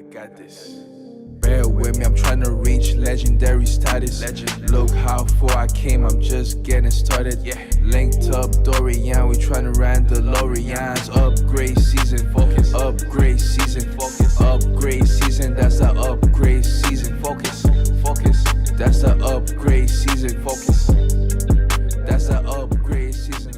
I got this. Bear with me, I'm trying to reach legendary status. Look how far I came, I'm just getting started. Linked up Dorian, we trying to run the DeLoreans. Upgrade season, focus. Upgrade season, focus. Upgrade season, that's the upgrade season. Focus, focus. That's the upgrade season. Focus. That's the upgrade season.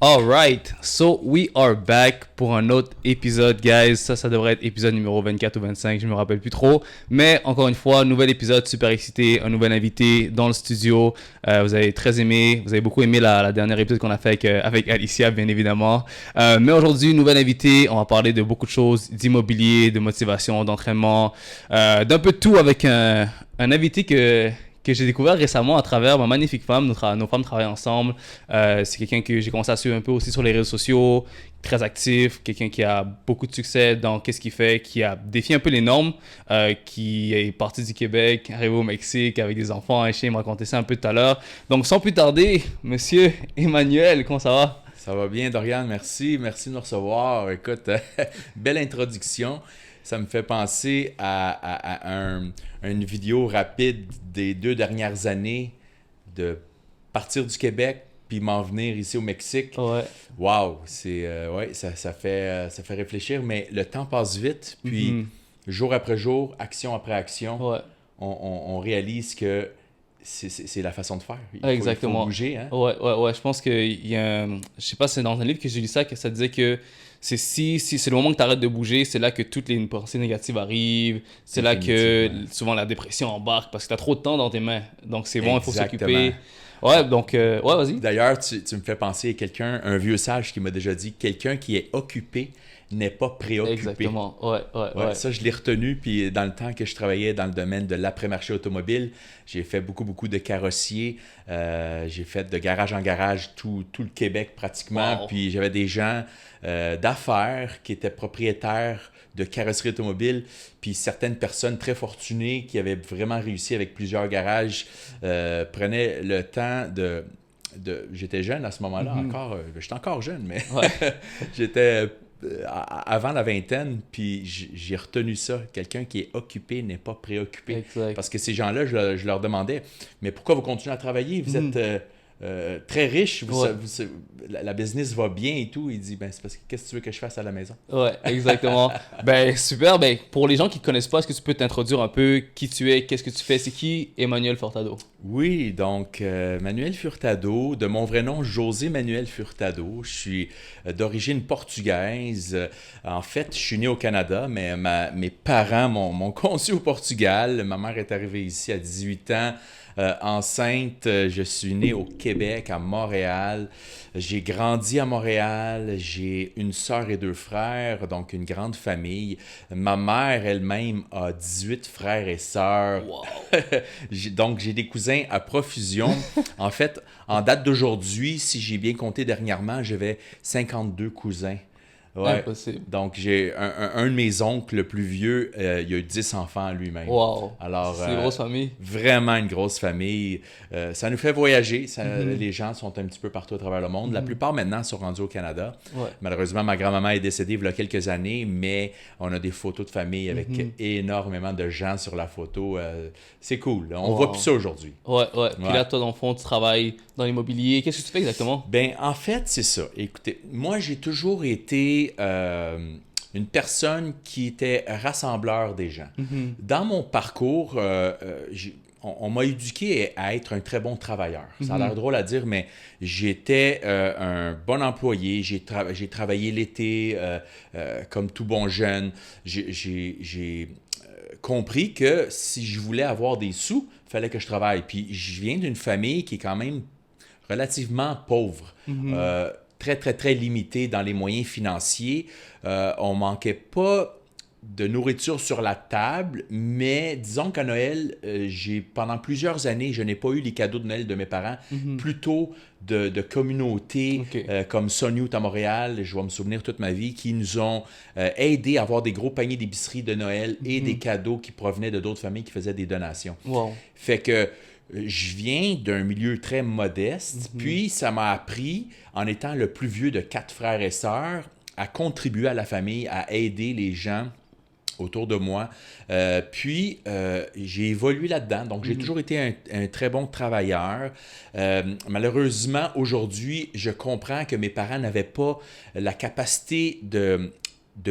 Alright, so we are back pour un autre épisode, guys. Ça devrait être épisode numéro 24 ou 25, je me rappelle plus trop. Mais encore une fois, nouvel épisode, super excité, un nouvel invité dans le studio. Vous avez très aimé, vous avez beaucoup aimé la dernière épisode qu'on a fait avec Alicia, bien évidemment. Mais aujourd'hui, nouvel invité, on va parler de beaucoup de choses, d'immobilier, de motivation, d'entraînement, d'un peu de tout avec un invité que j'ai découvert récemment à travers ma magnifique femme. Nos femmes travaillent ensemble. C'est quelqu'un que j'ai commencé à suivre un peu aussi sur les réseaux sociaux, très actif, quelqu'un qui a beaucoup de succès dans qu'est-ce qu'il fait, qui a défié un peu les normes, qui est parti du Québec, arrivé au Mexique avec des enfants, un chien, il me racontait ça un peu tout à l'heure. Donc sans plus tarder, monsieur Emmanuel, comment ça va? Ça va bien, Dorian, merci de nous recevoir. Écoute, belle introduction. Ça me fait penser à une vidéo rapide des 2 dernières années de partir du Québec puis m'en venir ici au Mexique. Ouais. Wow, ça fait réfléchir, mais le temps passe vite. Puis jour après jour, action après action, on réalise que c'est la façon de faire. Il faut bouger. Hein? Ouais. Je pense qu'il y a je sais pas, c'est dans un livre que j'ai lu ça, que ça disait que c'est c'est le moment que tu arrêtes de bouger, c'est là que toutes les pensées négatives arrivent, c'est là que souvent la dépression embarque parce que tu as trop de temps dans tes mains. Donc c'est bon, il faut s'occuper. Ouais, donc, vas-y. D'ailleurs, tu me fais penser à un vieux sage qui m'a déjà dit, quelqu'un qui est occupé n'est pas préoccupé. Exactement, ouais. Ça, je l'ai retenu, puis dans le temps que je travaillais dans le domaine de l'après-marché automobile, j'ai fait beaucoup de carrossiers, j'ai fait de garage en garage tout le Québec pratiquement, puis j'avais des gens d'affaires qui étaient propriétaires de carrosseries automobiles, puis certaines personnes très fortunées qui avaient vraiment réussi avec plusieurs garages prenaient le temps de j'étais jeune à ce moment-là encore, j'étais encore jeune, mais j'étais avant la vingtaine, puis j'ai retenu ça. Quelqu'un qui est occupé n'est pas préoccupé. Exact. Parce que ces gens-là, je leur demandais, mais pourquoi vous continuez à travailler? Vous êtes très riche, la business va bien et tout. Il dit, c'est parce que qu'est-ce que tu veux que je fasse à la maison? Ouais, exactement. Super. Pour les gens qui ne connaissent pas, est-ce que tu peux t'introduire un peu qui tu es, qu'est-ce que tu fais? C'est qui Emmanuel Furtado? Oui, donc Manuel Furtado, de mon vrai nom, José Manuel Furtado. Je suis d'origine portugaise. En fait, je suis né au Canada, mais mes parents m'ont conçu au Portugal. Ma mère est arrivée ici à 18 ans. Enceinte, je suis né au Québec, à Montréal. J'ai grandi à Montréal. J'ai une sœur et 2 frères, donc une grande famille. Ma mère elle-même a 18 frères et sœurs. Wow. Donc, j'ai des cousins à profusion. En fait, en date d'aujourd'hui, si j'ai bien compté dernièrement, j'avais 52 cousins. Ouais. Impossible. Donc, j'ai un de mes oncles le plus vieux, il a eu 10 enfants lui-même. Wow. Alors, c'est une grosse famille. Vraiment une grosse famille. Ça nous fait voyager. Les gens sont un petit peu partout à travers le monde. La plupart maintenant sont rendus au Canada. Ouais. Malheureusement, ma grand-maman est décédée il y a quelques années, mais on a des photos de famille avec énormément de gens sur la photo. C'est cool. On voit plus ça aujourd'hui. Ouais. Puis là, toi, dans le fond, tu travailles dans l'immobilier. Qu'est-ce que tu fais exactement? En fait, c'est ça. Écoutez, moi, j'ai toujours été une personne qui était rassembleur des gens. Dans mon parcours, on m'a éduqué à être un très bon travailleur. Ça a l'air drôle à dire, mais j'étais un bon employé. J'ai travaillé l'été comme tout bon jeune. J'ai compris que si je voulais avoir des sous, il fallait que je travaille. Puis je viens d'une famille qui est quand même relativement pauvre. Très, très, très limité dans les moyens financiers. On manquait pas de nourriture sur la table, mais disons qu'à Noël, pendant plusieurs années, je n'ai pas eu les cadeaux de Noël de mes parents, plutôt de communautés comme Sonyut à Montréal, je vais me souvenir toute ma vie, qui nous ont aidés à avoir des gros paniers d'épicerie de Noël et des cadeaux qui provenaient de d'autres familles qui faisaient des donations. Wow. Fait que je viens d'un milieu très modeste, puis ça m'a appris, en étant le plus vieux de 4 frères et sœurs, à contribuer à la famille, à aider les gens autour de moi. Puis, j'ai évolué là-dedans. Donc, j'ai toujours été un très bon travailleur. Malheureusement, aujourd'hui, je comprends que mes parents n'avaient pas la capacité de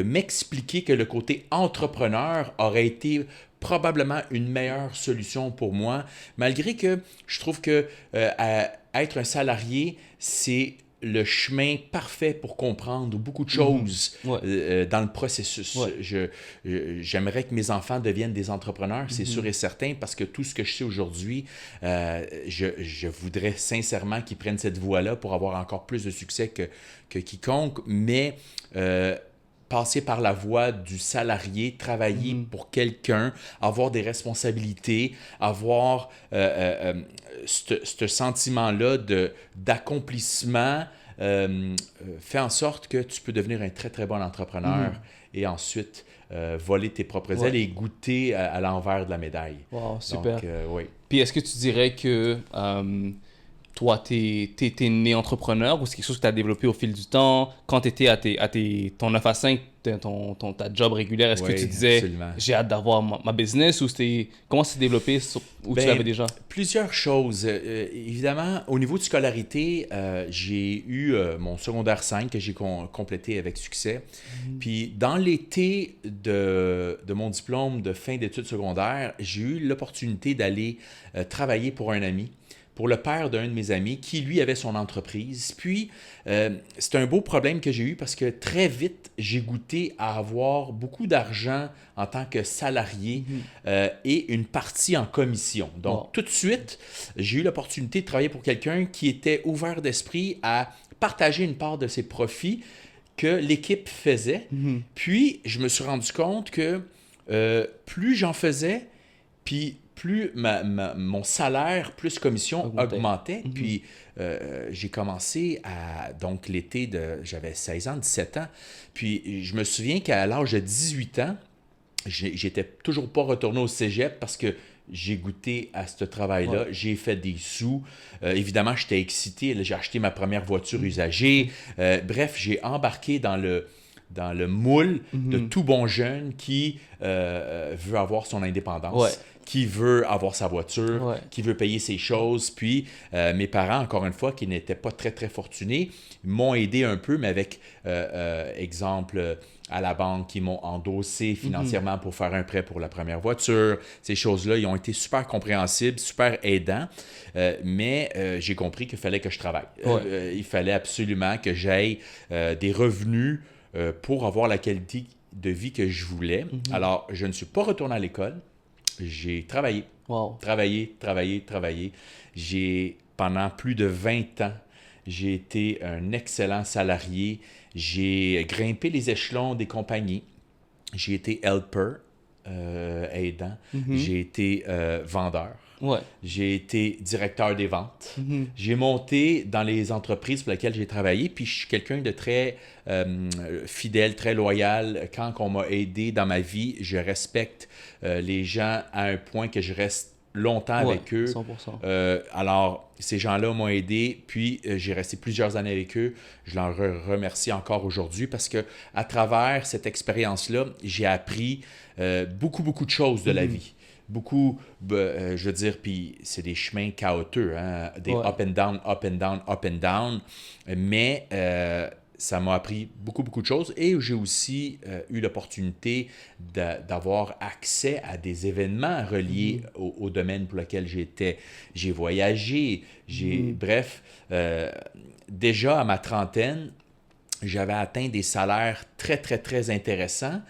m'expliquer que le côté entrepreneur aurait été probablement une meilleure solution pour moi, malgré que je trouve que être un salarié, c'est le chemin parfait pour comprendre beaucoup de choses dans le processus. J'aimerais que mes enfants deviennent des entrepreneurs, c'est sûr et certain, parce que tout ce que je sais aujourd'hui, je voudrais sincèrement qu'ils prennent cette voie-là pour avoir encore plus de succès que quiconque, mais passer par la voie du salarié, travailler pour quelqu'un, avoir des responsabilités, avoir ce sentiment-là d'accomplissement, fait en sorte que tu peux devenir un très, très bon entrepreneur et ensuite voler tes propres ailes et goûter à l'envers de la médaille. Wow, super. Donc, oui. Puis est-ce que tu dirais que toi, t'es né entrepreneur ou c'est quelque chose que tu as développé au fil du temps? Quand tu étais à ton 9 à 5, ta job régulière, est-ce que tu disais absolument. J'ai hâte d'avoir ma business ou comment c'est développé ou tu l'avais déjà? Plusieurs choses. Évidemment, au niveau de scolarité, j'ai eu mon secondaire 5 que j'ai complété avec succès. Puis dans l'été de mon diplôme de fin d'études secondaires, j'ai eu l'opportunité d'aller travailler pour un ami, pour le père d'un de mes amis qui, lui, avait son entreprise. Puis, c'est un beau problème que j'ai eu parce que très vite, j'ai goûté à avoir beaucoup d'argent en tant que salarié et une partie en commission. Donc, tout de suite, j'ai eu l'opportunité de travailler pour quelqu'un qui était ouvert d'esprit à partager une part de ses profits que l'équipe faisait. Puis, je me suis rendu compte que plus j'en faisais, puis plus mon salaire, plus commission augmentait. Puis j'ai commencé donc l'été j'avais 16 ans, 17 ans. Puis je me souviens qu'à l'âge de 18 ans, j'étais toujours pas retourné au cégep parce que j'ai goûté à ce travail-là. J'ai fait des sous. Évidemment, j'étais excité. J'ai acheté ma première voiture usagée. Bref, j'ai embarqué dans le moule de tout bon jeune qui veut avoir son indépendance, qui veut avoir sa voiture, qui veut payer ses choses. Puis mes parents, encore une fois, qui n'étaient pas très, très fortunés, m'ont aidé un peu, mais avec, exemple, à la banque, ils m'ont endossé financièrement pour faire un prêt pour la première voiture. Ces choses-là, ils ont été super compréhensibles, super aidants, mais j'ai compris qu'il fallait que je travaille. Il fallait absolument que j'aille des revenus pour avoir la qualité de vie que je voulais. Alors, je ne suis pas retourné à l'école. J'ai travaillé. Travaillé. Pendant plus de 20 ans, j'ai été un excellent salarié. J'ai grimpé les échelons des compagnies. J'ai été helper, aidant. J'ai été vendeur. J'ai été directeur des ventes. J'ai monté dans les entreprises pour lesquelles j'ai travaillé, puis je suis quelqu'un de très fidèle, très loyal. Quand on m'a aidé dans ma vie, je respecte les gens à un point que je reste longtemps avec eux. 100%. Alors, ces gens-là m'ont aidé, puis j'ai resté plusieurs années avec eux. Je leur remercie encore aujourd'hui parce que à travers cette expérience-là, j'ai appris beaucoup de choses de la vie. Beaucoup, je veux dire, puis c'est des chemins chaotiques, hein? Des up and down, up and down, up and down. Mais ça m'a appris beaucoup de choses et j'ai aussi eu l'opportunité d'avoir accès à des événements reliés au domaine pour lequel j'étais. J'ai voyagé, bref, déjà à ma trentaine, j'avais atteint des salaires très, très, très intéressants.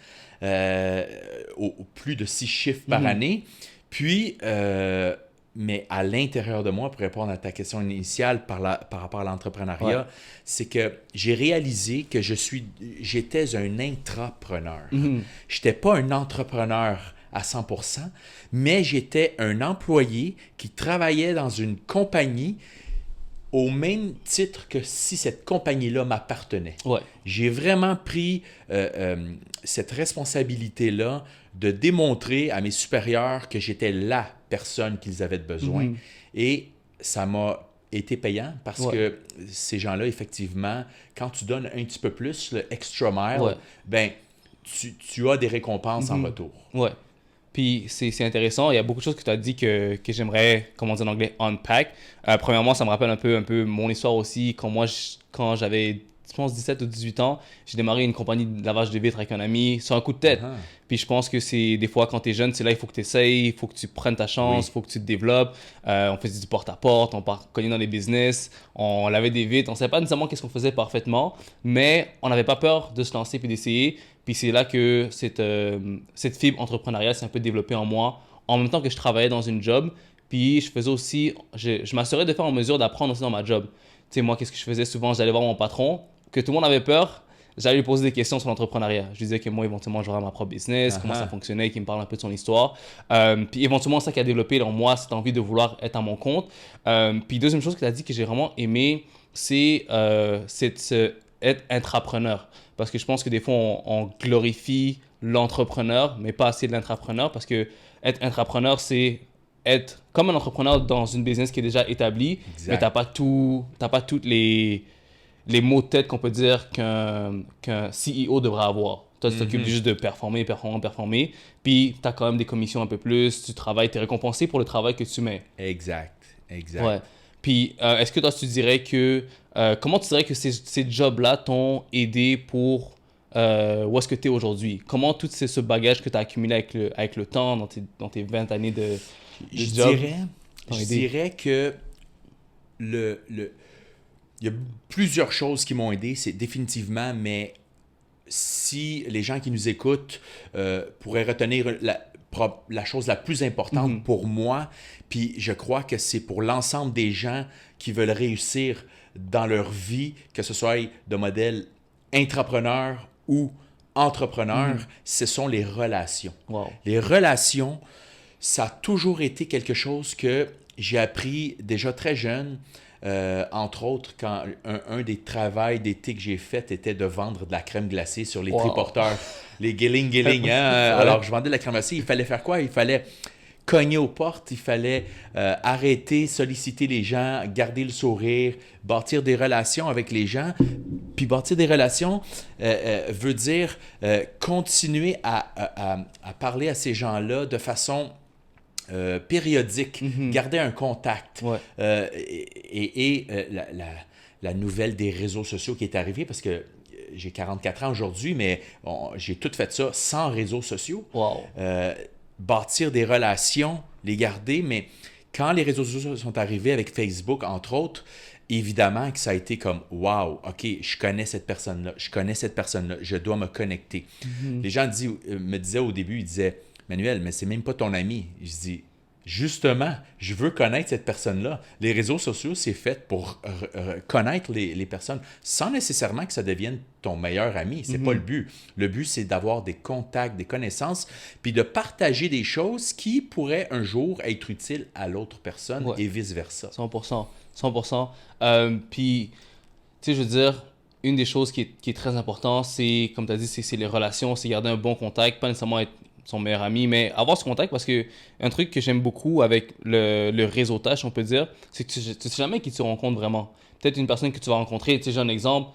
Au plus de 6 chiffres par année. Puis, mais à l'intérieur de moi, pour répondre à ta question initiale par rapport à l'entrepreneuriat, c'est que j'ai réalisé que j'étais un intrapreneur. Je n'étais pas un entrepreneur à 100%, mais j'étais un employé qui travaillait dans une compagnie au même titre que si cette compagnie-là m'appartenait. J'ai vraiment pris cette responsabilité-là de démontrer à mes supérieurs que j'étais la personne qu'ils avaient besoin. Et ça m'a été payant parce que ces gens-là, effectivement, quand tu donnes un petit peu plus, le extra mile, ben, tu as des récompenses en retour. Ouais. Puis c'est intéressant. Il y a beaucoup de choses que tu as dit que j'aimerais, comment dire en anglais, unpack. Premièrement, ça me rappelle un peu mon histoire aussi. Quand j'avais, je pense, 17 ou 18 ans, j'ai démarré une compagnie de lavage de vitres avec un ami sur un coup de tête. Puis je pense que c'est des fois, quand tu es jeune, c'est là, il faut que tu essayes, il faut que tu prennes ta chance, il faut que tu te développes. On faisait du porte-à-porte, on cogné dans des business, on lavait des vitres. On ne savait pas nécessairement qu'est-ce qu'on faisait parfaitement, mais on n'avait pas peur de se lancer puis d'essayer. Puis c'est là que cette fibre entrepreneuriale s'est un peu développée en moi, en même temps que je travaillais dans une job. Puis je faisais aussi, je m'assurais de faire en mesure d'apprendre aussi dans ma job. Tu sais, moi, qu'est-ce que je faisais souvent? J'allais voir mon patron, que tout le monde avait peur. J'allais lui poser des questions sur l'entrepreneuriat. Je lui disais que moi, éventuellement, j'aurais ma propre business, comment ça fonctionnait, qu'il me parle un peu de son histoire. Puis éventuellement, ça qui a développé en moi, cette envie de vouloir être à mon compte. Puis deuxième chose que tu as dit que j'ai vraiment aimé, c'est être intrapreneur. Parce que je pense que des fois, on glorifie l'entrepreneur, mais pas assez de l'intrapreneur. Parce que être intrapreneur, c'est être comme un entrepreneur dans une business qui est déjà établie, mais tu n'as pas toutes les mots de tête qu'on peut dire qu'un CEO devrait avoir. Toi, tu t'occupes juste de performer. Puis, tu as quand même des commissions un peu plus. Tu travailles, tu es récompensé pour le travail que tu mets. Exact. Ouais. Puis, est-ce que toi, tu dirais que... comment tu dirais que ces jobs-là t'ont aidé pour où est-ce que tu es aujourd'hui? Comment tout ce bagage que tu as accumulé avec le temps, dans tes 20 années de job, je dirais que il y a plusieurs choses qui m'ont aidé, c'est définitivement, mais si les gens qui nous écoutent pourraient retenir la chose la plus importante pour moi, puis je crois que c'est pour l'ensemble des gens qui veulent réussir dans leur vie, que ce soit de modèle intrapreneur ou entrepreneur, ce sont les relations. Wow. Les relations, ça a toujours été quelque chose que j'ai appris déjà très jeune. Entre autres, quand un des travails d'été que j'ai fait était de vendre de la crème glacée sur les triporteurs, les guiling, hein? Alors, je vendais de la crème glacée. Il fallait faire quoi? Il fallait cogner aux portes, il fallait arrêter, solliciter les gens, garder le sourire, bâtir des relations avec les gens. Puis bâtir des relations veut dire continuer à parler à ces gens-là de façon périodique, garder un contact. Et la nouvelle des réseaux sociaux qui est arrivée, parce que j'ai 44 ans aujourd'hui, mais j'ai tout fait ça sans réseaux sociaux. Bâtir des relations, les garder, mais quand les réseaux sociaux sont arrivés avec Facebook, entre autres, évidemment que ça a été comme « Wow, OK, je connais cette personne-là, je dois me connecter. Les gens me disaient au début, ils disaient « Manuel, mais c'est même pas ton ami. » Je dis « Justement, je veux connaître cette personne-là. » Les réseaux sociaux, c'est fait pour connaître les personnes sans nécessairement que ça devienne ton meilleur ami. C'est pas le but. Le but, c'est d'avoir des contacts, des connaissances, puis de partager des choses qui pourraient un jour être utiles à l'autre personne et vice-versa. 100%. Puis, tu sais, je veux dire, une des choses qui est très importante, c'est, comme tu as dit, c'est les relations, c'est garder un bon contact, pas nécessairement être son meilleur ami, mais avoir ce contact, parce que un truc que j'aime beaucoup avec le réseautage, on peut dire, c'est que tu ne sais jamais qui tu rencontres vraiment. Peut-être une personne que tu vas rencontrer, tu sais, j'ai un exemple,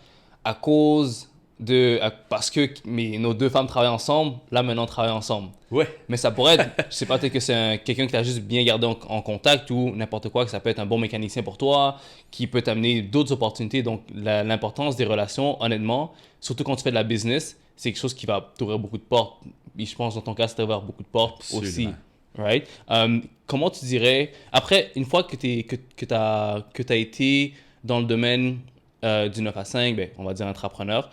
parce que nos deux femmes travaillent ensemble, là maintenant on travaille ensemble. Ouais. Mais ça pourrait être, je sais pas, peut-être que c'est quelqu'un que tu as juste bien gardé en contact ou n'importe quoi, que ça peut être un bon mécanicien pour toi, qui peut t'amener d'autres opportunités. Donc l'importance des relations, honnêtement, surtout quand tu fais de la business, c'est quelque chose qui va t'ouvrir beaucoup de portes. Et je pense dans ton cas, ça t'ouvrir beaucoup de portes aussi. Right? Comment tu dirais, après, une fois que tu as été dans le domaine du 9 à 5, ben, on va dire entrepreneur,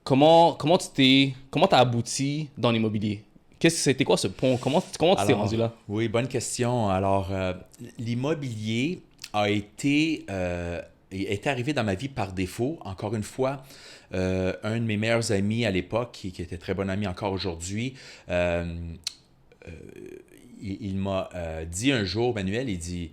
comment tu as abouti dans l'immobilier? C'était quoi ce pont? Comment tu t'es rendu là? Oui, bonne question. Alors, l'immobilier est arrivé dans ma vie par défaut. Encore une fois, un de mes meilleurs amis à l'époque, qui était très bon ami encore aujourd'hui, il m'a dit un jour, Manuel, il dit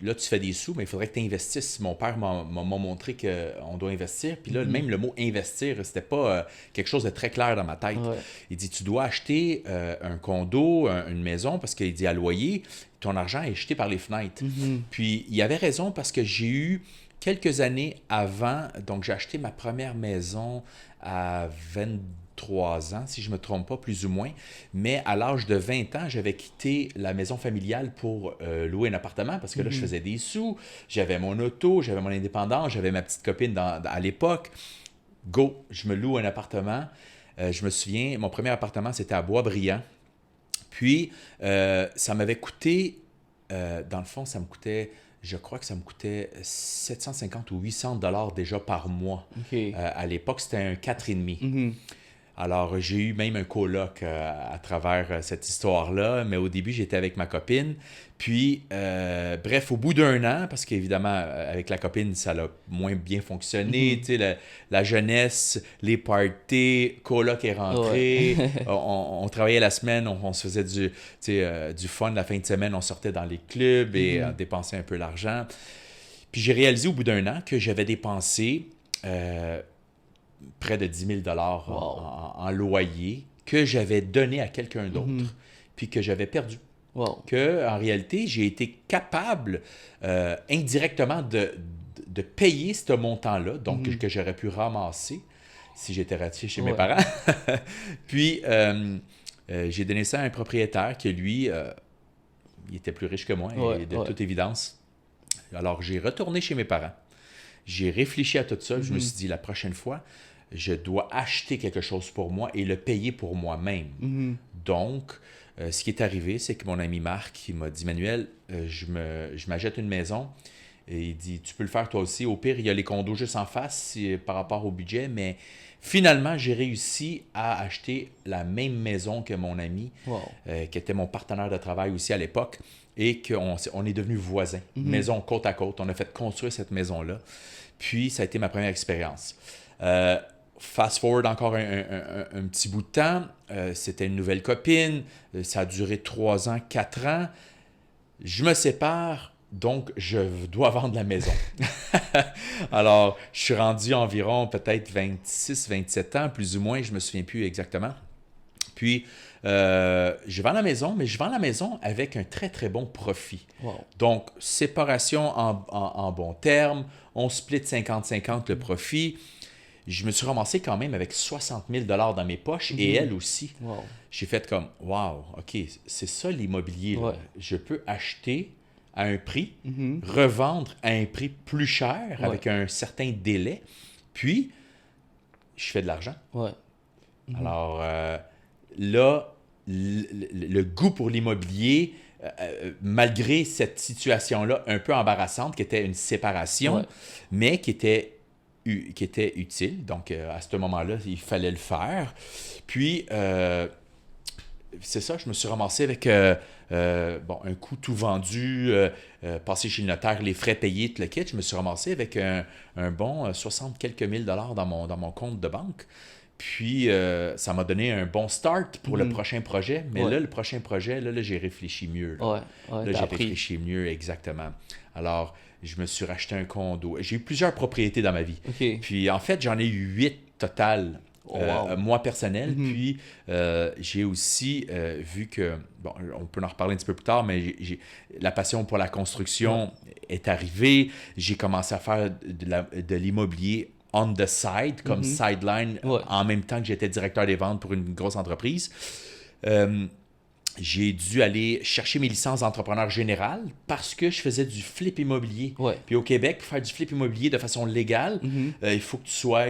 là, tu fais des sous, mais il faudrait que tu investisses. Mon père m'a montré qu'on doit investir. Puis là, même le mot investir, c'était pas quelque chose de très clair dans ma tête. Ouais. Il dit, tu dois acheter un condo, une maison, parce qu'il dit à loyer, ton argent est jeté par les fenêtres. Puis il avait raison parce que j'ai eu quelques années avant, donc j'ai acheté ma première maison à 23 ans, si je ne me trompe pas, plus ou moins. Mais à l'âge de 20 ans, j'avais quitté la maison familiale pour louer un appartement parce que là, je faisais des sous, j'avais mon auto, j'avais mon indépendance, j'avais ma petite copine à l'époque. Go, je me loue un appartement. Je me souviens, mon premier appartement, c'était à Boisbriand. Puis, ça m'avait coûté, dans le fond, je crois que ça me coûtait 750 ou 800 $ déjà par mois. OK. À l'époque, c'était un 4,5. Mhm. Alors, j'ai eu même un coloc à travers cette histoire-là, mais au début, j'étais avec ma copine. Puis, bref, au bout d'un an, parce qu'évidemment, avec la copine, ça a moins bien fonctionné, tu sais, la jeunesse, les parties, coloc est rentré, on travaillait la semaine, on se faisait du fun la fin de semaine, on sortait dans les clubs et on dépensait un peu l'argent. Puis, j'ai réalisé au bout d'un an que j'avais dépensé près de 10 000 $ en loyer que j'avais donné à quelqu'un d'autre, puis que j'avais perdu. Wow. Que, en réalité, j'ai été capable indirectement de payer ce montant-là, donc que j'aurais pu ramasser si j'étais ratifié chez mes parents. Puis, j'ai donné ça à un propriétaire qui, lui, il était plus riche que moi, et de toute évidence. Alors, j'ai retourné chez mes parents. J'ai réfléchi à tout ça. Je me suis dit, la prochaine fois, je dois acheter quelque chose pour moi et le payer pour moi-même. Donc, ce qui est arrivé, c'est que mon ami Marc, il m'a dit, Manuel, je m'achète une maison. Et il dit, tu peux le faire toi aussi. Au pire, il y a les condos juste en face par rapport au budget. Mais finalement, j'ai réussi à acheter la même maison que mon ami, qui était mon partenaire de travail aussi à l'époque. Et qu'on est devenus voisins, maison côte à côte. On a fait construire cette maison-là. Puis, ça a été ma première expérience. Fast forward encore un petit bout de temps. C'était une nouvelle copine. Ça a duré 3 ans, 4 ans. Je me sépare, donc je dois vendre la maison. Alors, je suis rendu environ peut-être 26, 27 ans, plus ou moins. Je ne me souviens plus exactement. Puis, je vends la maison, mais je vends la maison avec un très, très bon profit. Donc, séparation en bons termes, on split 50-50 le profit. Je me suis ramassé quand même avec 60 000 $ dans mes poches et elle aussi. J'ai fait comme, wow, OK, c'est ça l'immobilier. Je peux acheter à un prix, revendre à un prix plus cher avec un certain délai, puis je fais de l'argent. Alors, là, le goût pour l'immobilier, malgré cette situation-là un peu embarrassante, qui était une séparation, mais qui était utile. Donc, à ce moment-là, il fallait le faire. Puis, c'est ça, je me suis ramassé avec un coût tout vendu, passé chez le notaire, les frais payés, tout le kit. Je me suis ramassé avec un bon 60 quelques mille dollars dans mon compte de banque. Puis, ça m'a donné un bon start pour le prochain projet. Mais là, le prochain projet, là j'ai réfléchi mieux. Là, j'ai réfléchi mieux, exactement. Alors, je me suis racheté un condo. J'ai eu plusieurs propriétés dans ma vie. Puis, en fait, j'en ai eu 8 total, moi personnel. Puis, j'ai aussi vu que, bon, on peut en reparler un petit peu plus tard, mais la passion pour la construction est arrivée. J'ai commencé à faire de l'immobilier on the side, comme sideline, en même temps que j'étais directeur des ventes pour une grosse entreprise. J'ai dû aller chercher mes licences d'entrepreneur général parce que je faisais du flip immobilier. Puis au Québec, pour faire du flip immobilier de façon légale, il faut que tu sois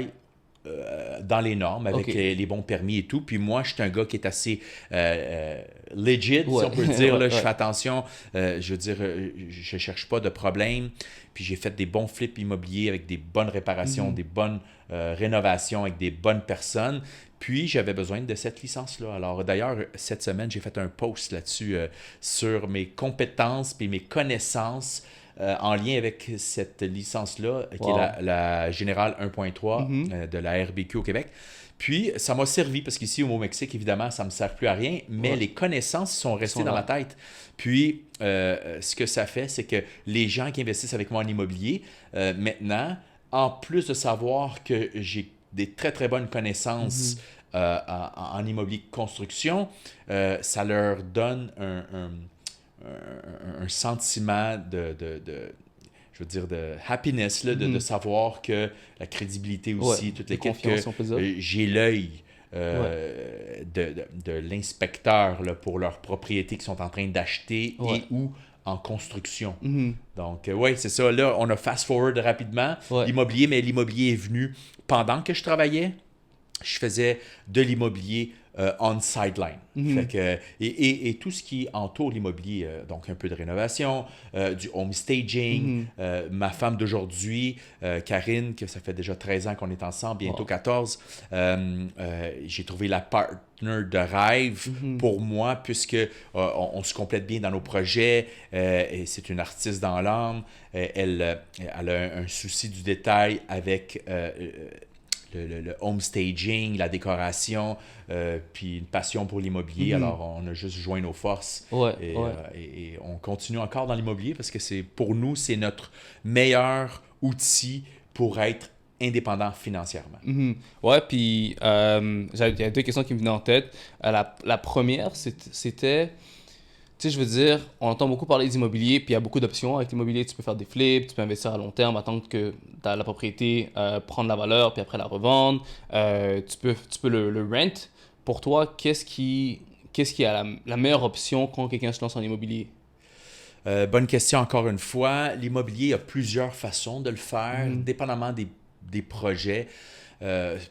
dans les normes, avec les bons permis et tout. Puis moi, je suis un gars qui est assez legit, si on peut dire. Là, je fais attention. Je veux dire, je ne cherche pas de problème. Puis j'ai fait des bons flips immobiliers avec des bonnes réparations, des bonnes rénovations avec des bonnes personnes. Puis j'avais besoin de cette licence-là. Alors d'ailleurs, cette semaine, j'ai fait un post là-dessus sur mes compétences puis mes connaissances en lien avec cette licence-là, qui Wow. est la Générale 1.3 de la RBQ au Québec. Puis, ça m'a servi, parce qu'ici, au Mexique, évidemment, ça ne me sert plus à rien, mais Ouais. les connaissances sont restées Sont dans là. ma tête. Puis, ce que ça fait, c'est que les gens qui investissent avec moi en immobilier, maintenant, en plus de savoir que j'ai des très, très bonnes connaissances en immobilier de construction, ça leur donne un sentiment je veux dire, de happiness, là, de savoir que la crédibilité aussi, Ouais, toute de l'équipe, confiance, que on peut dire. j'ai l'œil de l'inspecteur là, pour leurs propriétés qu'ils sont en train d'acheter Ouais. et ou en construction. Mhm. Donc, oui, c'est ça. Là, on a fast-forward rapidement Ouais. l'immobilier, mais l'immobilier est venu pendant que je travaillais. Je faisais de l'immobilier on sideline. Fait que, et tout ce qui entoure l'immobilier, donc un peu de rénovation, du home staging. Ma femme d'aujourd'hui, Karine, que ça fait déjà 13 ans qu'on est ensemble, bientôt Wow. 14, j'ai trouvé la partner de rêve pour moi, puisque on se complète bien dans nos projets. Et c'est une artiste dans l'âme. Elle a un souci du détail avec le home staging, la décoration, puis une passion pour l'immobilier. Alors, on a juste joint nos forces Ouais, et, ouais. et on continue encore dans l'immobilier parce que pour nous, c'est notre meilleur outil pour être indépendant financièrement. Mhm. Ouais, puis il y a deux questions qui me venaient en tête. La première, c'était, tu sais, je veux dire, on entend beaucoup parler d'immobilier, puis il y a beaucoup d'options avec l'immobilier. Tu peux faire des flips, tu peux investir à long terme, attendre que la propriété prenne la valeur, puis après la revendre. Tu peux le rent. Pour toi, qu'est-ce qui est la meilleure option quand quelqu'un se lance en immobilier? Bonne question encore une fois. L'immobilier, il y a plusieurs façons de le faire, dépendamment des projets.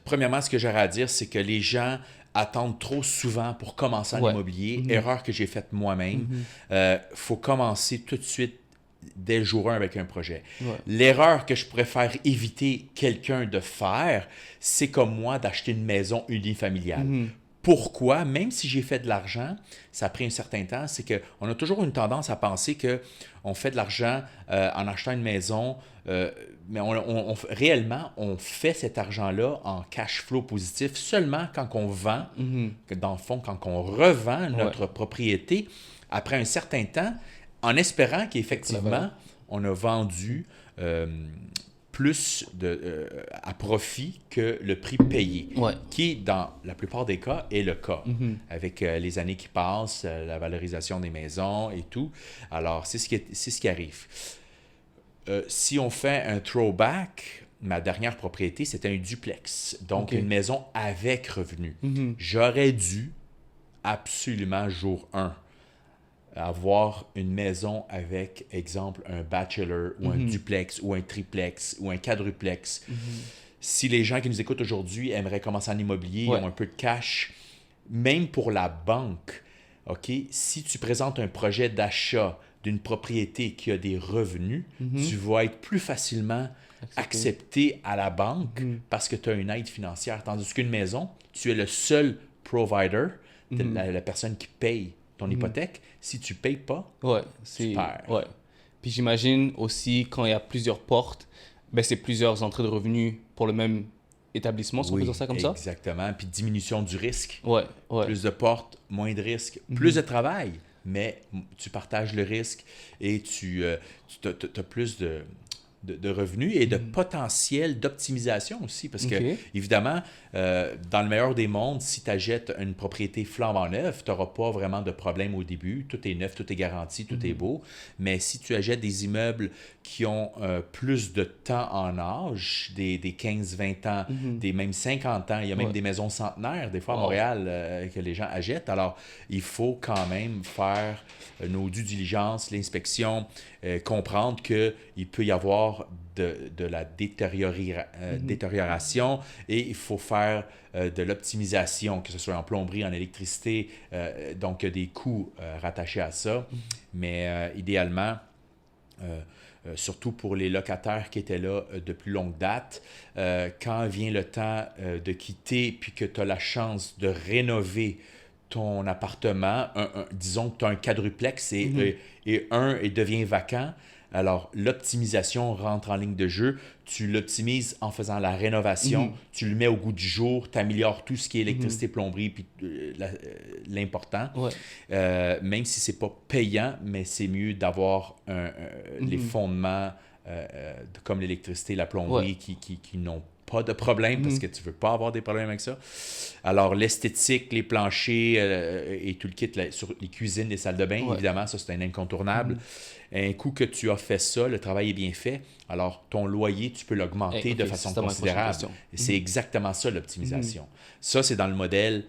Premièrement, ce que j'aurais à dire, c'est que les gens attendent trop souvent pour commencer en Ouais. immobilier. Erreur que j'ai faite moi-même. Faut commencer tout de suite dès le jour 1 avec un projet. Ouais. L'erreur que je préfère éviter quelqu'un de faire, c'est comme moi d'acheter une maison unifamiliale. Pourquoi? Même si j'ai fait de l'argent, ça a pris un certain temps, c'est qu'on a toujours une tendance à penser qu'on fait de l'argent en achetant une maison, mais réellement, on fait cet argent-là en cash flow positif seulement quand on vend, dans le fond, quand on revend notre propriété après un certain temps, en espérant qu'effectivement, on a vendu plus à profit que le prix payé, Ouais. qui, dans la plupart des cas, est le cas, avec les années qui passent, la valorisation des maisons et tout. Alors, c'est ce qui arrive. Si on fait un throwback, ma dernière propriété, c'était un duplex, donc une maison avec revenu. J'aurais dû absolument, jour 1, avoir une maison avec, exemple, un bachelor ou un duplex ou un triplex ou un quadruplex. Si les gens qui nous écoutent aujourd'hui aimeraient commencer en immobilier, ils ont un peu de cash, même pour la banque, OK, si tu présentes un projet d'achat d'une propriété qui a des revenus, tu vas être plus facilement accepté à la banque parce que tu as une aide financière. Tandis qu'une maison, tu es le seul provider, la personne qui paye ton hypothèque. Si tu ne payes pas, tu perds. Ouais. Puis j'imagine aussi, quand il y a plusieurs portes, ben c'est plusieurs entrées de revenus pour le même établissement, si on peut dire ça comme ça? Exactement. Puis diminution du risque. Ouais. Plus de portes, moins de risques, plus de travail, mais tu partages le risque et tu as plus de revenus et de potentiel d'optimisation aussi. Parce que, évidemment, dans le meilleur des mondes, si tu achètes une propriété flambant neuve, tu n'auras pas vraiment de problème au début. Tout est neuf, tout est garanti, tout est beau. Mais si tu achètes des immeubles qui ont plus de temps en âge, des 15-20 ans, des même 50 ans, il y a même des maisons centenaires, des fois à Montréal, que les gens achètent. Alors, il faut quand même faire nos due diligence, l'inspection, comprendre qu'il peut y avoir de la détérioration et il faut faire de l'optimisation, que ce soit en plomberie, en électricité, donc des coûts rattachés à ça. Mais idéalement, surtout pour les locataires qui étaient là de plus longue date, quand vient le temps de quitter puis que tu as la chance de rénover ton appartement, disons que tu as un quadruplex et un devient vacant, Alors, l'optimisation rentre en ligne de jeu. Tu l'optimises en faisant la rénovation. Tu le mets au goût du jour. Tu améliores tout ce qui est électricité, plomberie, puis l'important. Ouais. Même si c'est pas payant, mais c'est mieux d'avoir les fondements comme l'électricité, la plomberie qui n'ont pas de problème parce que tu veux pas avoir des problèmes avec ça. Alors, l'esthétique, les planchers et tout le kit sur les cuisines, les salles de bain, évidemment, ça, c'est un incontournable. Un coup que tu as fait ça, le travail est bien fait, alors ton loyer, tu peux l'augmenter de façon considérable. C'est exactement ça, l'optimisation. Ça, c'est dans le modèle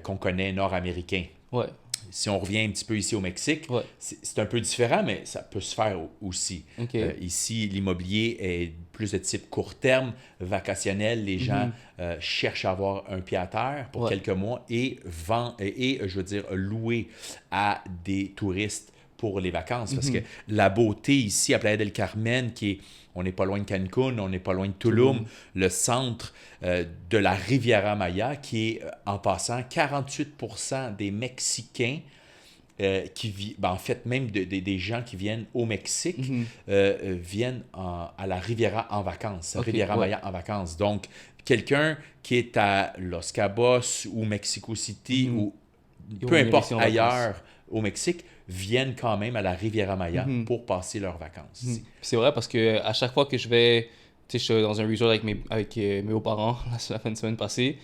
qu'on connaît nord-américain. Ouais. Si on revient un petit peu ici au Mexique, c'est un peu différent, mais ça peut se faire aussi. Okay. Ici, l'immobilier est plus de type court terme, vacationnel. Les gens cherchent à avoir un pied à terre pour quelques mois et je veux dire, louer à des touristes pour les vacances. Parce que la beauté ici à Playa del Carmen, on n'est pas loin de Cancun, on n'est pas loin de Tulum, le centre de la Riviera Maya, qui est, en passant, 48% des Mexicains en fait, même des gens qui viennent au Mexique viennent à la Riviera en vacances, Riviera Maya en vacances. Donc, quelqu'un qui est à Los Cabos ou Mexico City ou peu importe ailleurs au Mexique, viennent quand même à la Riviera Maya pour passer leurs vacances. C'est vrai parce que à chaque fois que je vais, tu sais, je suis dans un resort avec mes beaux-parents la fin de semaine passée,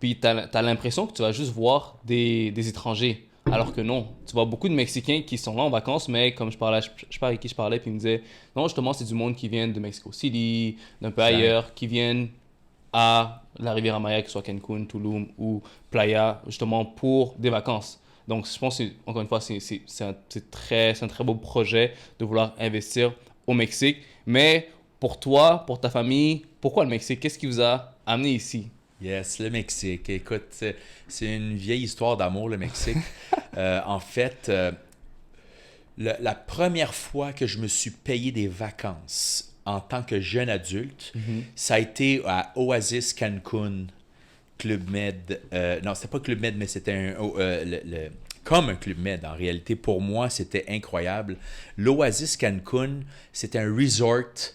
puis t'as l'impression que tu vas juste voir des étrangers, alors que non. Tu vois beaucoup de Mexicains qui sont là en vacances, mais comme je parlais avec qui je parlais, puis ils me disaient, non, justement, c'est du monde qui vient de Mexico City, d'un peu ailleurs, qui viennent à la Riviera Maya, que ce soit Cancun, Tulum ou Playa, justement pour des vacances. Donc, je pense, encore une fois, c'est un très beau projet de vouloir investir au Mexique. Mais pour toi, pour ta famille, pourquoi le Mexique? Qu'est-ce qui vous a amené ici? Yes, le Mexique. Écoute, c'est une vieille histoire d'amour, le Mexique. En fait, la première fois que je me suis payé des vacances en tant que jeune adulte, ça a été à Oasis Cancun. Club Med. Non, c'était pas Club Med, mais c'était comme un Club Med. En réalité, pour moi, c'était incroyable. L'Oasis Cancun, c'était un resort.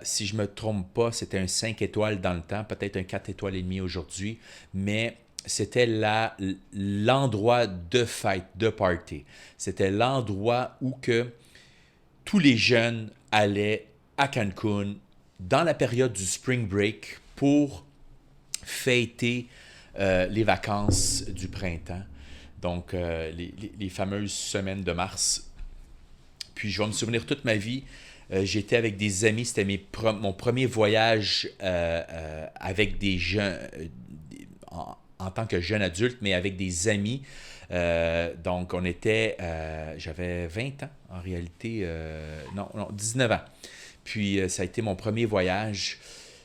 Si je me trompe pas, c'était un 5 étoiles dans le temps, peut-être un 4 étoiles et demi aujourd'hui, mais c'était l'endroit de fête, de party. C'était l'endroit où que tous les jeunes allaient à Cancun dans la période du spring break pour fêter les vacances du printemps, donc les fameuses semaines de mars. Puis je vais me souvenir toute ma vie, j'étais avec des amis, c'était mon premier voyage avec des jeunes, en tant que jeune adulte, mais avec des amis. Donc on était, j'avais 20 ans en réalité, non, 19 ans. Puis ça a été mon premier voyage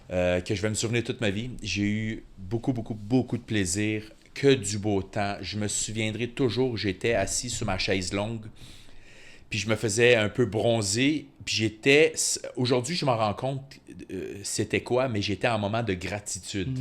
que je vais me souvenir toute ma vie. J'ai eu beaucoup de plaisir, que du beau temps. Je me souviendrai toujours, j'étais assis sur ma chaise longue, puis je me faisais un peu bronzer, puis aujourd'hui je m'en rends compte c'était quoi, mais j'étais en moment de gratitude.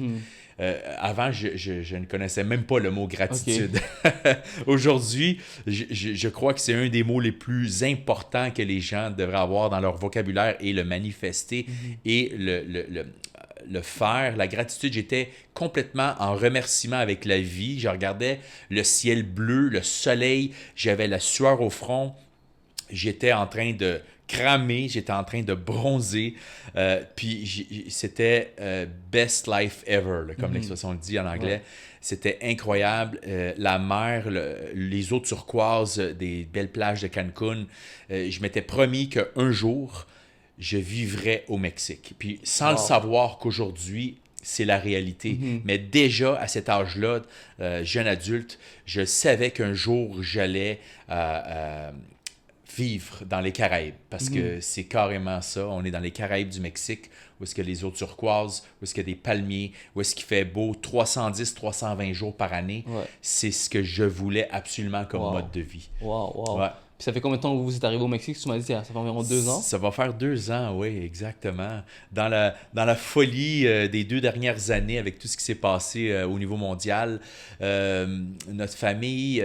Avant, je ne connaissais même pas le mot gratitude. Okay. Aujourd'hui, je crois que c'est un des mots les plus importants que les gens devraient avoir dans leur vocabulaire et le manifester et le faire. La gratitude, j'étais complètement en remerciement avec la vie. Je regardais le ciel bleu, le soleil, j'avais la sueur au front. J'étais en train de cramer, j'étais en train de bronzer, puis c'était best life ever, là, comme l'expression le dit en anglais. Ouais. C'était incroyable. La mer, les eaux turquoises des belles plages de Cancun. Je m'étais promis qu'un jour, je vivrais au Mexique. Puis sans le savoir qu'aujourd'hui, c'est la réalité. Mais déjà, à cet âge-là, jeune adulte, je savais qu'un jour, j'allais vivre dans les Caraïbes, parce que c'est carrément ça. On est dans les Caraïbes du Mexique, où est-ce qu'il y a les eaux turquoises, où est-ce qu'il y a des palmiers, où est-ce qu'il fait beau 310-320 jours par année. Ouais. C'est ce que je voulais absolument comme mode de vie. Wow. Ouais. ça fait combien de temps que vous êtes arrivé au Mexique? Tu m'as dit, ça fait environ 2 ans. Ça va faire 2 ans, oui, exactement. Dans la folie des 2 dernières années, avec tout ce qui s'est passé au niveau mondial, notre famille,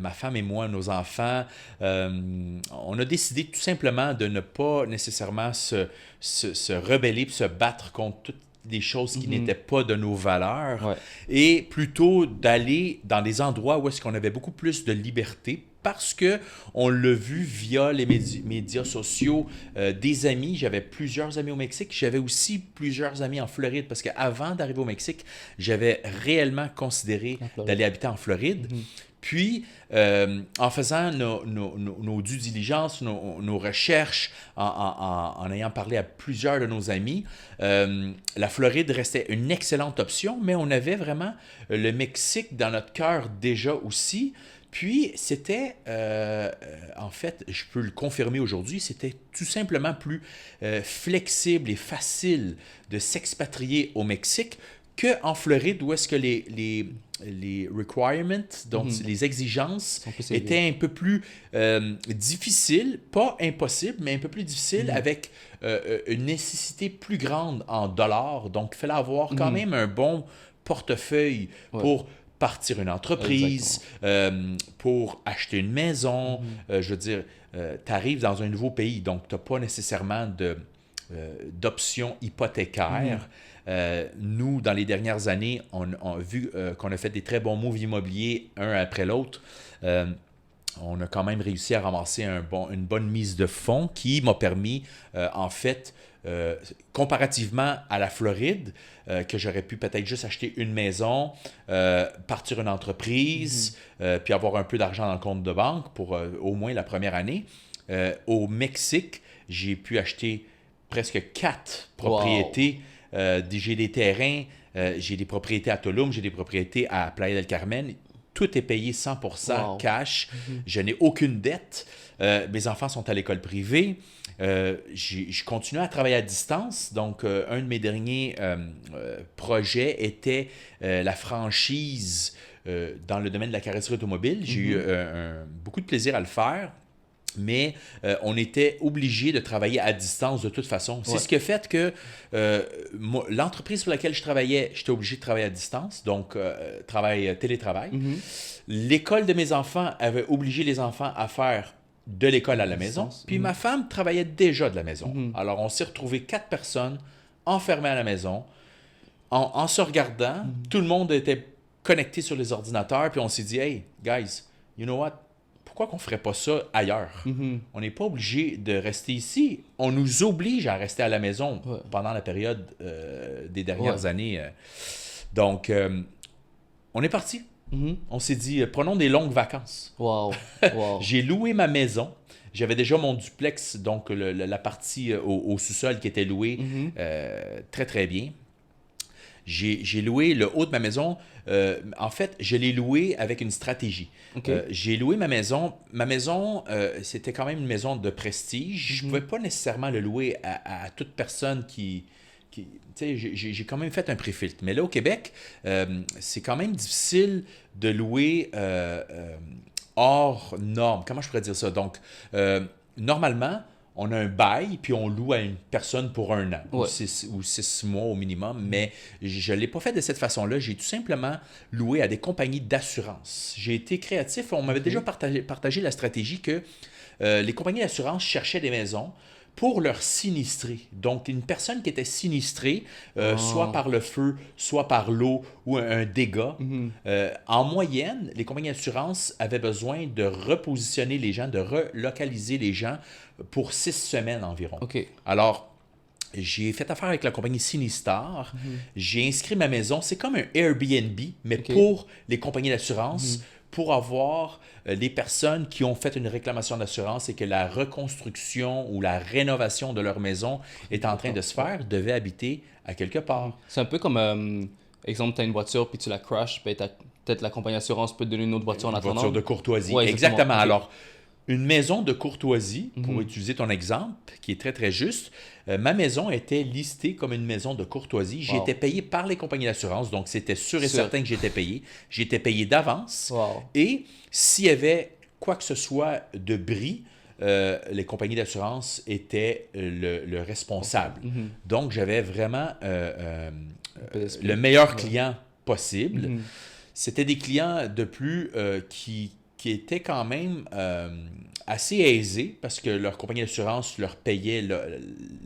ma femme et moi, nos enfants, on a décidé tout simplement de ne pas nécessairement se rebeller et se battre contre toutes des choses qui n'étaient pas de nos valeurs, et plutôt d'aller dans des endroits où est-ce qu'on avait beaucoup plus de liberté, parce que on l'a vu via les médias sociaux, des amis. J'avais plusieurs amis au Mexique. J'avais aussi plusieurs amis en Floride, parce qu'avant d'arriver au Mexique, j'avais réellement considéré d'aller habiter en Floride. Puis, en faisant nos due diligence, nos recherches, en ayant parlé à plusieurs de nos amis, la Floride restait une excellente option, mais on avait vraiment le Mexique dans notre cœur déjà aussi. Puis, c'était, en fait, je peux le confirmer aujourd'hui, c'était tout simplement plus flexible et facile de s'expatrier au Mexique qu'en Floride, où est-ce que les requirements, donc les exigences, étaient un peu plus difficiles, pas impossibles, mais un peu plus difficiles, avec une nécessité plus grande en dollars. Donc, il fallait avoir quand même un bon portefeuille pour partir une entreprise, pour acheter une maison. Je veux dire, tu arrives dans un nouveau pays, donc tu n'as pas nécessairement d'options hypothécaires. Nous, dans les dernières années, on a vu qu'on a fait des très bons moves immobiliers, un après l'autre. On a quand même réussi à ramasser une bonne mise de fonds qui m'a permis, en fait, comparativement à la Floride, que j'aurais pu peut-être juste acheter une maison, partir une entreprise, puis avoir un peu d'argent dans le compte de banque pour au moins la première année. Au Mexique, j'ai pu acheter presque 4 propriétés. J'ai des terrains, j'ai des propriétés à Tulum, j'ai des propriétés à Playa del Carmen. Tout est payé 100% cash. Je n'ai aucune dette. Mes enfants sont à l'école privée. Je continue à travailler à distance. Donc, un de mes derniers projets était la franchise dans le domaine de la carrosserie automobile. J'ai eu beaucoup de plaisir à le faire. Mais on était obligé de travailler à distance de toute façon. C'est ce qui a fait que l'entreprise pour laquelle je travaillais, j'étais obligé de travailler à distance, donc télétravail. L'école de mes enfants avait obligé les enfants à faire de l'école à la maison. Puis ma femme travaillait déjà de la maison. Alors on s'est retrouvés 4 personnes enfermées à la maison, en se regardant. Tout le monde était connecté sur les ordinateurs, puis on s'est dit « Hey, guys, you know what? Pourquoi qu'on ne ferait pas ça ailleurs? On n'est pas obligé de rester ici. On nous oblige à rester à la maison pendant la période des dernières années. Donc, on est parti. On s'est dit, prenons des longues vacances. J'ai loué ma maison. J'avais déjà mon duplex, donc la partie au sous-sol qui était louée très, très bien. J'ai loué le haut de ma maison. En fait, je l'ai loué avec une stratégie. J'ai loué ma maison. Ma maison, c'était quand même une maison de prestige. Je ne pouvais pas nécessairement le louer à toute personne qui j'ai quand même fait un pré-filtre. Mais là, au Québec, c'est quand même difficile de louer hors norme. Comment je pourrais dire ça? Donc, normalement, on a un bail, puis on loue à une personne pour 1 an, ou 6 mois au minimum, mais je ne l'ai pas fait de cette façon-là. J'ai tout simplement loué à des compagnies d'assurance. J'ai été créatif. On m'avait déjà partagé la stratégie que les compagnies d'assurance cherchaient des maisons pour leur sinistrer. Donc, une personne qui était sinistrée, soit par le feu, soit par l'eau ou un dégât, en moyenne, les compagnies d'assurance avaient besoin de repositionner les gens, de relocaliser les gens pour 6 semaines environ. Alors, j'ai fait affaire avec la compagnie Sinistar. J'ai inscrit ma maison. C'est comme un Airbnb, mais pour les compagnies d'assurance, pour avoir les personnes qui ont fait une réclamation d'assurance et que la reconstruction ou la rénovation de leur maison est en train de se faire, devaient habiter à quelque part. C'est un peu comme, exemple, tu as une voiture puis tu la crashes, peut-être la compagnie d'assurance peut te donner une autre voiture en attendant. Une voiture de courtoisie. Exactement. Alors, une maison de courtoisie, pour utiliser ton exemple, qui est très, très juste, ma maison était listée comme une maison de courtoisie. J'ai été payé par les compagnies d'assurance, donc c'était sûr et certain que j'étais payé. J'étais payé d'avance. Et s'il y avait quoi que ce soit de bris, les compagnies d'assurance étaient le responsable. Donc, j'avais vraiment le meilleur client possible. C'était des clients de plus qui étaient quand même assez aisés parce que leur compagnie d'assurance leur payait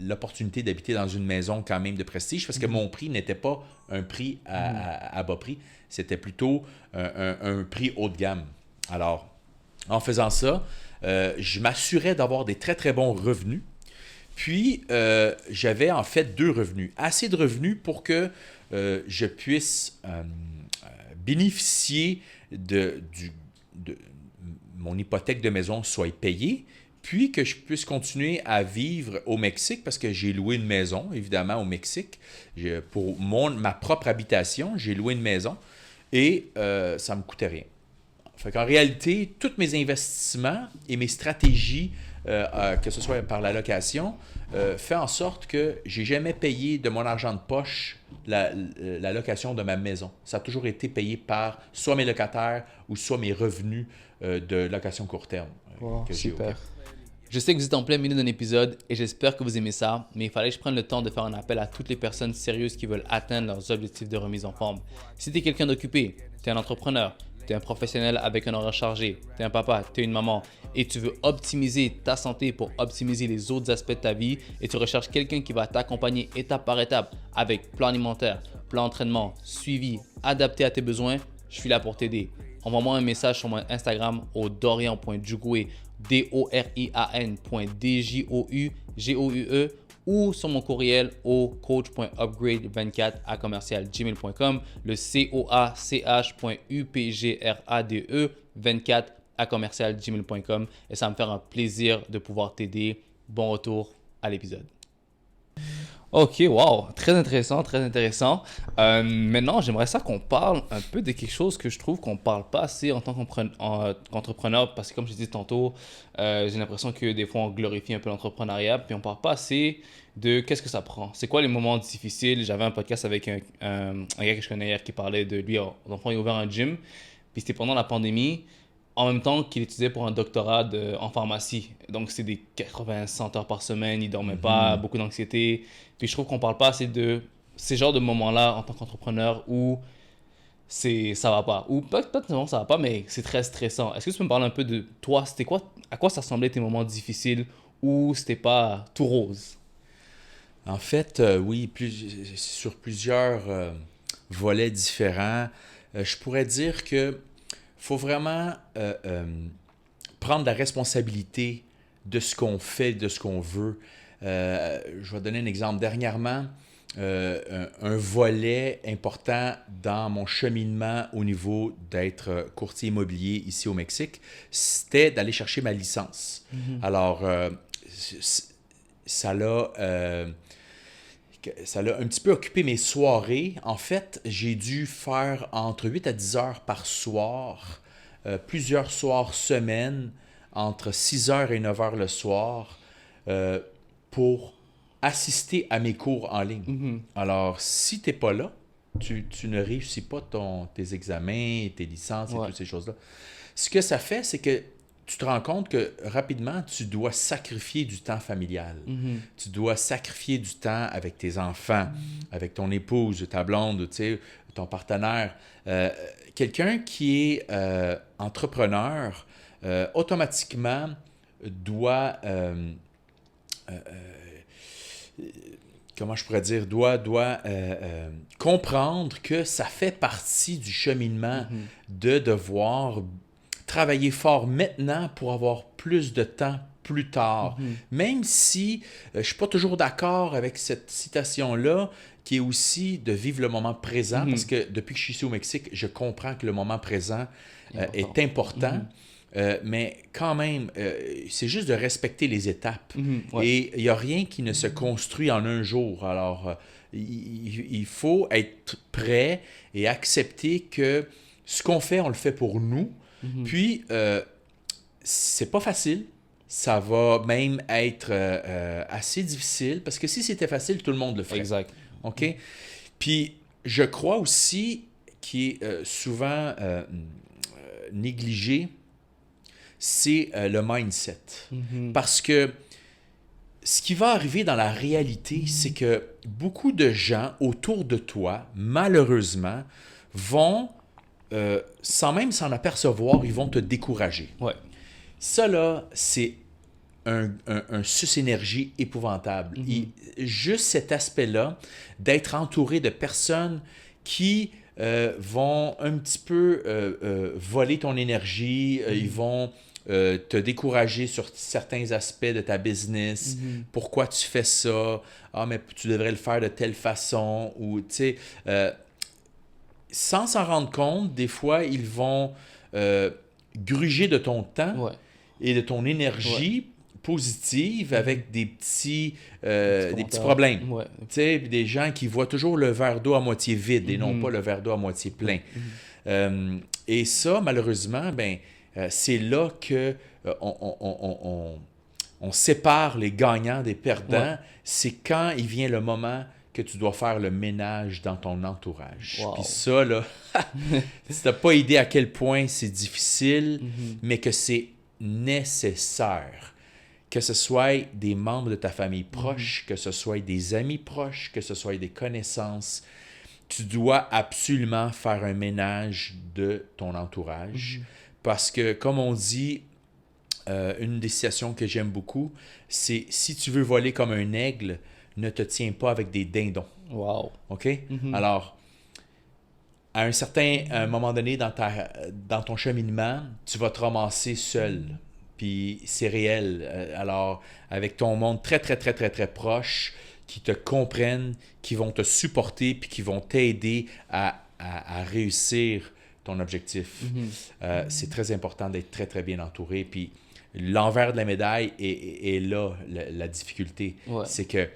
l'opportunité d'habiter dans une maison quand même de prestige parce que mon prix n'était pas un prix à bas prix, c'était plutôt un prix haut de gamme. Alors, en faisant ça, je m'assurais d'avoir des très très bons revenus. Puis, j'avais en fait 2 revenus. Assez de revenus pour que je puisse bénéficier de mon hypothèque de maison soit payée, puis que je puisse continuer à vivre au Mexique parce que j'ai loué une maison, évidemment, au Mexique. Pour ma propre habitation, j'ai loué une maison et ça ne me coûtait rien. Fait qu'en réalité, tous mes investissements et mes stratégies, que ce soit par la location, fait en sorte que j'ai jamais payé de mon argent de poche la location de ma maison. Ça a toujours été payé par soit mes locataires ou soit mes revenus de location court terme. Wow, que j'ai super. Je sais que vous êtes en plein milieu d'un épisode et j'espère que vous aimez ça, mais il fallait que je prenne le temps de faire un appel à toutes les personnes sérieuses qui veulent atteindre leurs objectifs de remise en forme. Si tu es quelqu'un d'occupé, tu es un entrepreneur, tu es un professionnel avec un horaire chargé, tu es un papa, tu es une maman et tu veux optimiser ta santé pour optimiser les autres aspects de ta vie et tu recherches quelqu'un qui va t'accompagner étape par étape avec plan alimentaire, plan d'entraînement, suivi, adapté à tes besoins, je suis là pour t'aider. Envoie-moi un message sur mon Instagram au dorian.djougoué, dorian.djoue ou sur mon courriel au coach.upgrade24@gmail.com, le coach.upgrade24@gmail.com et ça va me faire un plaisir de pouvoir t'aider. Bon retour à l'épisode. Ok, wow, très intéressant, très intéressant. Maintenant, j'aimerais ça qu'on parle un peu de quelque chose que je trouve qu'on ne parle pas assez en tant qu'entrepreneur, parce que comme je disais tantôt, j'ai l'impression que des fois on glorifie un peu l'entrepreneuriat, puis on ne parle pas assez de qu'est-ce que ça prend. C'est quoi les moments difficiles? J'avais un podcast avec un gars que je connais hier qui parlait de lui, il a ouvert un gym, puis c'était pendant la pandémie, en même temps qu'il étudiait pour un doctorat en pharmacie. Donc, c'est des 80-100 heures par semaine, il ne dormait pas, beaucoup d'anxiété. Puis, je trouve qu'on ne parle pas assez de ces genres de moments-là en tant qu'entrepreneur où ça va pas. Ou peut-être non, ça va pas, mais c'est très stressant. Est-ce que tu peux me parler un peu de toi? C'était quoi, à quoi ça ressemblait tes moments difficiles où c'était pas tout rose? En fait, oui, sur plusieurs volets différents, je pourrais dire que faut vraiment prendre la responsabilité de ce qu'on fait, de ce qu'on veut. Je vais donner un exemple. Dernièrement, un volet important dans mon cheminement au niveau d'être courtier immobilier ici au Mexique, c'était d'aller chercher ma licence. Alors, ça l'a un petit peu occupé mes soirées. En fait, j'ai dû faire entre 8 à 10 heures par soir, plusieurs soirs semaine, entre 6 heures et 9 heures le soir, pour assister à mes cours en ligne. Alors, si tu n'es pas là, tu ne réussis pas tes examens, tes licences et toutes ces choses-là. Ce que ça fait, c'est que tu te rends compte que rapidement, tu dois sacrifier du temps familial. Tu dois sacrifier du temps avec tes enfants, avec ton épouse, ta blonde, ton partenaire. Quelqu'un qui est entrepreneur, automatiquement, doit... comment je pourrais dire, doit comprendre que ça fait partie du cheminement de devoir travailler fort maintenant pour avoir plus de temps plus tard. Même si je ne suis pas toujours d'accord avec cette citation-là, qui est aussi de vivre le moment présent, parce que depuis que je suis ici au Mexique, je comprends que le moment présent est important. Mais quand même, c'est juste de respecter les étapes. Et il n'y a rien qui ne se construit en un jour. Alors, il faut être prêt et accepter que ce qu'on fait, on le fait pour nous. Puis, c'est pas facile. Ça va même être assez difficile parce que si c'était facile, tout le monde le ferait. Exact. OK? Puis, je crois aussi qui est souvent négligé, c'est le mindset. Parce que ce qui va arriver dans la réalité, c'est que beaucoup de gens autour de toi, malheureusement, vont, sans même s'en apercevoir, ils vont te décourager. Ouais. Ça, là, c'est un sus-énergie épouvantable. Juste cet aspect-là, d'être entouré de personnes qui vont un petit peu voler ton énergie, ils vont te décourager sur certains aspects de ta business. Pourquoi tu fais ça? Ah, mais tu devrais le faire de telle façon. Ou, tu sais, sans s'en rendre compte, des fois, ils vont gruger de ton temps et de ton énergie positive avec des petits problèmes. Ouais. Tu sais, des gens qui voient toujours le verre d'eau à moitié vide et non pas le verre d'eau à moitié plein. Et ça, malheureusement, c'est là que on sépare les gagnants des perdants. C'est quand il vient le moment que tu dois faire le ménage dans ton entourage. Puis ça, là, si tu n'as pas idée à quel point c'est difficile, mais que c'est nécessaire. Que ce soit des membres de ta famille proche, que ce soit des amis proches, que ce soit des connaissances, tu dois absolument faire un ménage de ton entourage. Parce que, comme on dit, une des citations que j'aime beaucoup, c'est « Si tu veux voler comme un aigle, ne te tiens pas avec des dindons. » Wow. OK? Alors, à un moment donné dans ton cheminement, tu vas te ramasser seul. Puis c'est réel. Alors, avec ton monde très, très, très, très, très proche, qui te comprennent, qui vont te supporter, puis qui vont t'aider à réussir ton objectif. C'est très important d'être très, très bien entouré. Puis l'envers de la médaille est là, la difficulté. C'est que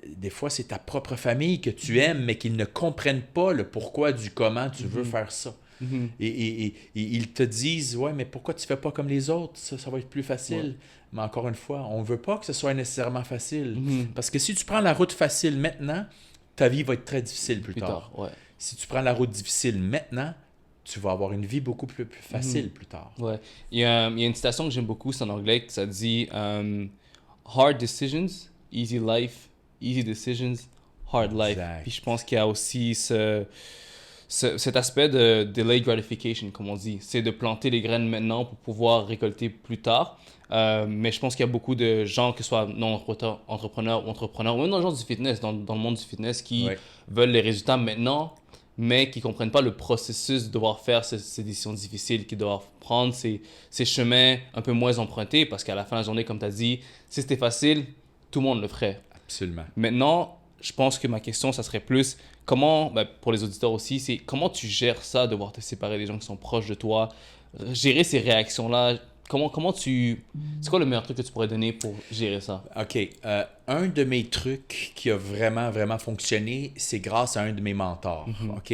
des fois, c'est ta propre famille que tu aimes, mais qu'ils ne comprennent pas le pourquoi du comment tu veux faire ça. Et ils te disent « Ouais, mais pourquoi tu ne fais pas comme les autres? Ça va être plus facile. » Mais encore une fois, on ne veut pas que ce soit nécessairement facile. Parce que si tu prends la route facile maintenant, ta vie va être très difficile plus tard. Si tu prends la route difficile maintenant, tu vas avoir une vie beaucoup plus facile plus tard. Ouais. Il y a une citation que j'aime beaucoup, c'est en anglais, que ça dit Hard decisions, easy life. Easy decisions, hard life. Puis je pense qu'il y a aussi cet aspect de delayed gratification, comme on dit. C'est de planter les graines maintenant pour pouvoir récolter plus tard. Mais je pense qu'il y a beaucoup de gens, que ce soit non-entrepreneurs ou entrepreneurs, ou même dans le genre du fitness, dans le monde du fitness, qui veulent les résultats maintenant, mais qui ne comprennent pas le processus de devoir faire ces décisions difficiles, qui doivent prendre ces chemins un peu moins empruntés, parce qu'à la fin de la journée, comme tu as dit, si c'était facile, tout le monde le ferait. Absolument. Maintenant, je pense que ma question, ça serait plus comment, pour les auditeurs aussi, c'est comment tu gères ça, devoir te séparer des gens qui sont proches de toi, gérer ces réactions-là. Comment tu... C'est quoi le meilleur truc que tu pourrais donner pour gérer ça? OK. Un de mes trucs qui a vraiment, vraiment fonctionné, c'est grâce à un de mes mentors. OK?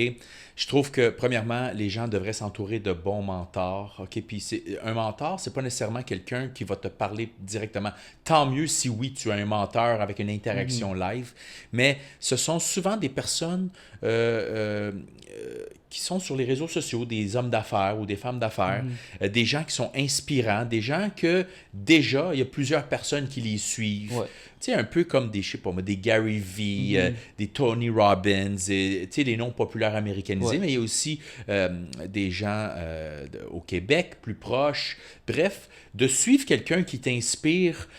Je trouve que, premièrement, les gens devraient s'entourer de bons mentors. OK? Puis un mentor, c'est pas nécessairement quelqu'un qui va te parler directement. Tant mieux si oui, tu as un mentor avec une interaction live. Mais ce sont souvent des personnes qui sont sur les réseaux sociaux, des hommes d'affaires ou des femmes d'affaires, des gens qui sont inspirants, des gens que déjà, il y a plusieurs personnes qui les suivent. Tu sais, un peu comme des, je sais pas moi, des Gary Vee, des Tony Robbins, tu sais, des noms populaires américanisés, mais il y a aussi des gens au Québec, plus proches. Bref, de suivre quelqu'un qui t'inspire,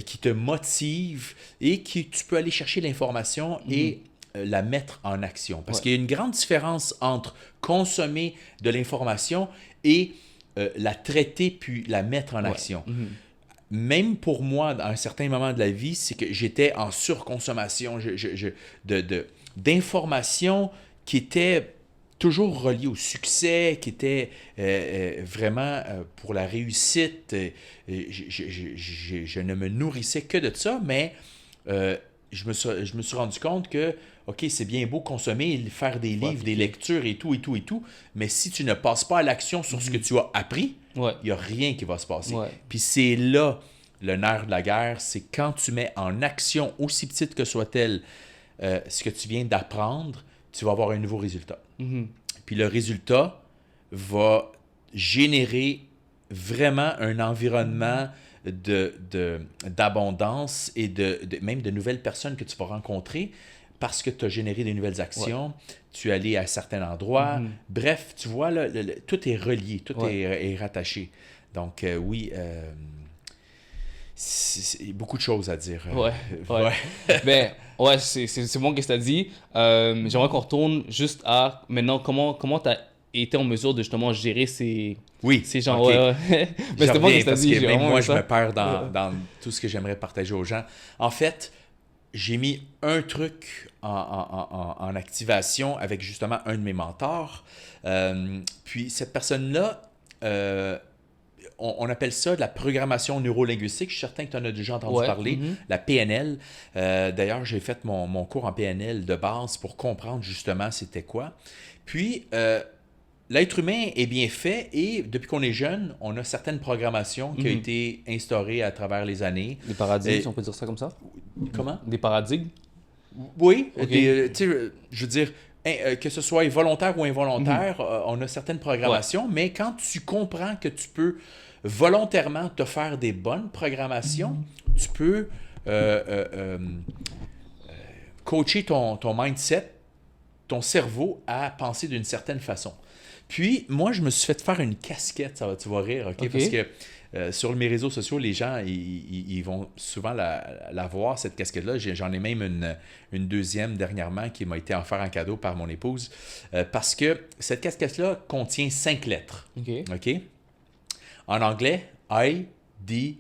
qui te motive et qui tu peux aller chercher l'information et la mettre en action. Parce qu'il y a une grande différence entre consommer de l'information et la traiter puis la mettre en action. Même pour moi, à un certain moment de la vie, c'est que j'étais en surconsommation d'informations qui étaient toujours reliées au succès, qui étaient vraiment pour la réussite. Je ne me nourrissais que de ça, mais je me suis rendu compte que, OK, c'est bien beau consommer, faire des livres, des lectures et tout, mais si tu ne passes pas à l'action sur ce que tu as appris, il n'y a rien qui va se passer. Puis c'est là le nerf de la guerre, c'est quand tu mets en action, aussi petite que soit-elle, ce que tu viens d'apprendre, tu vas avoir un nouveau résultat. Puis le résultat va générer vraiment un environnement d'abondance et même de nouvelles personnes que tu vas rencontrer parce que tu as généré des nouvelles actions, tu es allé à certains endroits. Bref, tu vois, là, tout est relié, tout est rattaché. Donc, oui, c'est beaucoup de choses à dire. Ben, ouais, c'est bon ce que tu as dit. J'aimerais qu'on retourne juste à maintenant, comment tu as été en mesure de justement gérer ces gens. Okay. Mais c'était bon ce que tu as dit. Parce que même moi, je me perds dans tout ce que j'aimerais partager aux gens. En fait, j'ai mis un truc en activation avec justement un de mes mentors. Puis cette personne-là, on appelle ça de la programmation neurolinguistique. Je suis certain que tu en as déjà entendu parler. La PNL. D'ailleurs, j'ai fait mon cours en PNL de base pour comprendre justement c'était quoi. Puis, l'être humain est bien fait et depuis qu'on est jeune, on a certaines programmations qui ont été instaurées à travers les années. Des paradigmes, si on peut dire ça comme ça? Comment? Des paradigmes? Oui. Okay. Je veux dire, que ce soit volontaire ou involontaire, on a certaines programmations, mais quand tu comprends que tu peux volontairement te faire des bonnes programmations, tu peux coacher ton mindset, ton cerveau à penser d'une certaine façon. Puis, moi, je me suis fait faire une casquette, tu vas rire, OK? Parce que sur mes réseaux sociaux, les gens, ils vont souvent la voir, cette casquette-là. J'en ai même une deuxième dernièrement qui m'a été offerte en cadeau par mon épouse. Parce que cette casquette-là contient 5 lettres. OK? En anglais, I-D-G-A-F.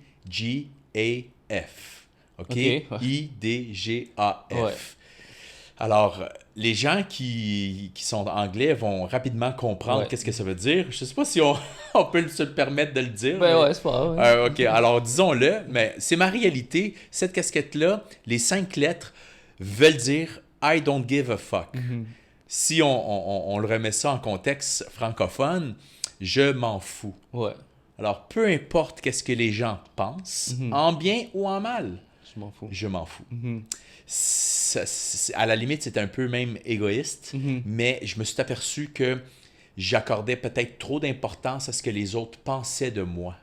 OK? I-D-G-A-F. Ouais. Alors, les gens qui sont anglais vont rapidement comprendre qu'est-ce que ça veut dire. Je ne sais pas si on peut se le permettre de le dire. Ben ouais, c'est pas grave. OK, alors disons-le, mais c'est ma réalité. Cette casquette-là, les 5 lettres veulent dire « I don't give a fuck ». Si on le remet ça en contexte francophone, « je m'en fous ». Alors, peu importe qu'est-ce que les gens pensent, en bien ou en mal, je m'en fous. Je m'en fous. À la limite, c'est un peu même égoïste, mais je me suis aperçu que j'accordais peut-être trop d'importance à ce que les autres pensaient de moi.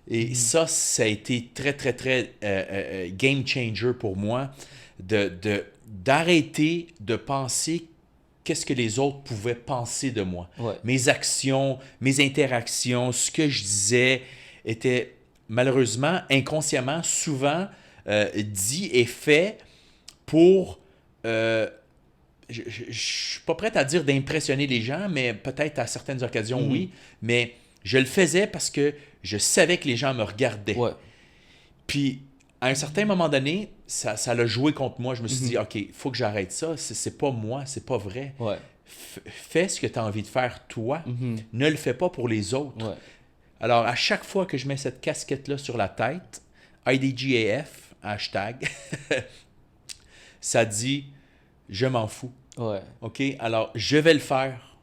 Et ça a été très, très, très game changer pour moi, d'arrêter de penser qu'est-ce que les autres pouvaient penser de moi. Mes actions, mes interactions, ce que je disais était malheureusement, inconsciemment, souvent dit et fait pour... je ne suis pas prêt à dire d'impressionner les gens, mais peut-être à certaines occasions, oui. Mais je le faisais parce que je savais que les gens me regardaient. Puis, à un certain moment donné, ça l'a joué contre moi. Je me suis dit, OK, il faut que j'arrête ça. C'est pas moi, c'est pas vrai. Fais ce que tu as envie de faire, toi. Ne le fais pas pour les autres. Alors, à chaque fois que je mets cette casquette-là sur la tête, IDGAF, hashtag, ça dit « je m'en fous ». OK? Alors, je vais le faire.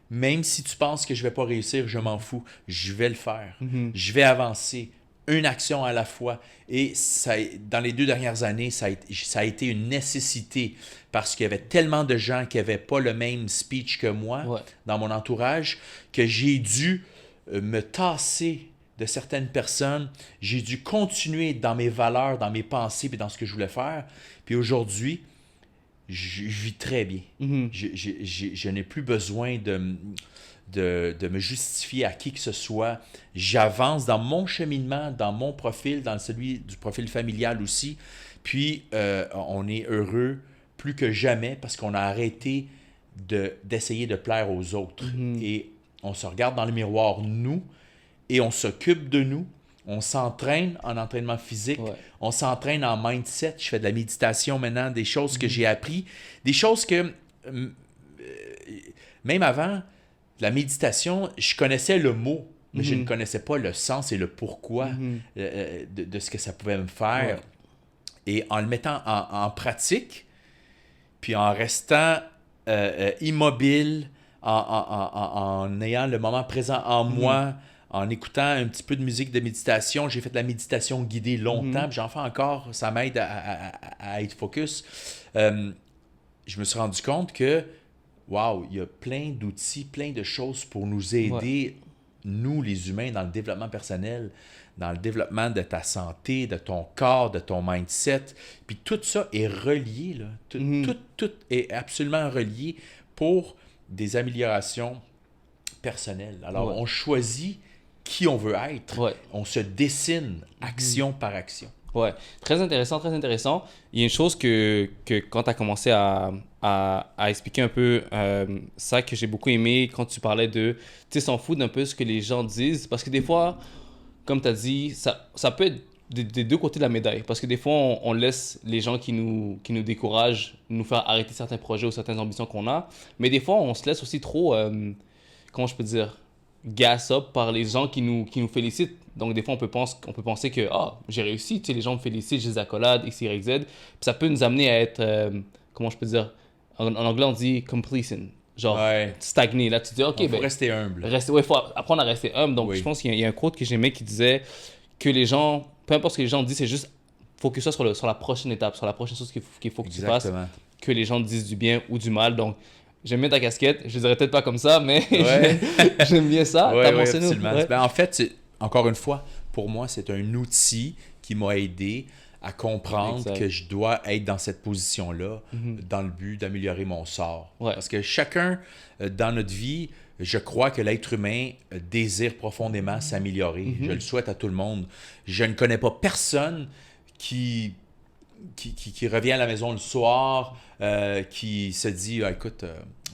Même si tu penses que je ne vais pas réussir, je m'en fous. Je vais le faire. Je vais avancer. Une action à la fois. Et ça, dans les 2 dernières années, ça a été une nécessité parce qu'il y avait tellement de gens qui n'avaient pas le même speech que moi dans mon entourage que j'ai dû me tasser de certaines personnes. J'ai dû continuer dans mes valeurs, dans mes pensées et dans ce que je voulais faire. Puis aujourd'hui, je vis très bien. Je n'ai plus besoin de me justifier à qui que ce soit. J'avance dans mon cheminement, dans mon profil, dans celui du profil familial aussi. Puis, on est heureux plus que jamais parce qu'on a arrêté d'essayer de plaire aux autres. Et on se regarde dans le miroir, nous, et on s'occupe de nous. On s'entraîne en entraînement physique. On s'entraîne en mindset. Je fais de la méditation maintenant, des choses que j'ai appris. Des choses que, même avant, la méditation, je connaissais le mot, mais je ne connaissais pas le sens et le pourquoi de ce que ça pouvait me faire. Et en le mettant en pratique, puis en restant immobile, en ayant le moment présent en moi, en écoutant un petit peu de musique de méditation. J'ai fait de la méditation guidée longtemps, puis j'en fais encore, ça m'aide à être focus. Je me suis rendu compte que, wow, il y a plein d'outils, plein de choses pour nous aider nous, les humains, dans le développement personnel, dans le développement de ta santé, de ton corps, de ton mindset. Puis tout ça est relié, là. Tout est absolument relié pour des améliorations personnelles. Alors, on choisit qui on veut être. On se dessine action par action. Ouais, très intéressant, très intéressant. Il y a une chose que quand tu as commencé à expliquer un peu ça que j'ai beaucoup aimé quand tu parlais de, tu sais, s'en foutre d'un peu ce que les gens disent. Parce que des fois, comme tu as dit, ça peut être des deux côtés de la médaille. Parce que des fois, on laisse les gens qui nous découragent nous faire arrêter certains projets ou certaines ambitions qu'on a. Mais des fois, on se laisse aussi trop, comment je peux dire, gas up par les gens qui nous félicitent. Donc, des fois, on peut penser que j'ai réussi, tu sais, les gens me félicitent, j'ai des accolades, X, Y, Z. Puis ça peut nous amener à être, comment je peux dire, en anglais, on dit complacent. Genre, stagner. Là, tu dis, OK, faut rester humble. Il faut apprendre à rester humble. Donc, je pense qu'il y a un quote que j'aimais qui disait que les gens, peu importe ce que les gens disent, c'est juste focus sur la prochaine étape, sur la prochaine chose qu'il faut que tu fasses, que les gens disent du bien ou du mal. Donc, j'aime bien ta casquette. Je ne dirais peut-être pas comme ça, mais j'aime bien ça. T'as mentionné absolument. Ben, en fait, encore une fois, pour moi, c'est un outil qui m'a aidé à comprendre que je dois être dans cette position-là dans le but d'améliorer mon sort. Parce que chacun, dans notre vie, je crois que l'être humain désire profondément s'améliorer. Je le souhaite à tout le monde. Je ne connais pas personne qui revient à la maison le soir, qui se dit écoute,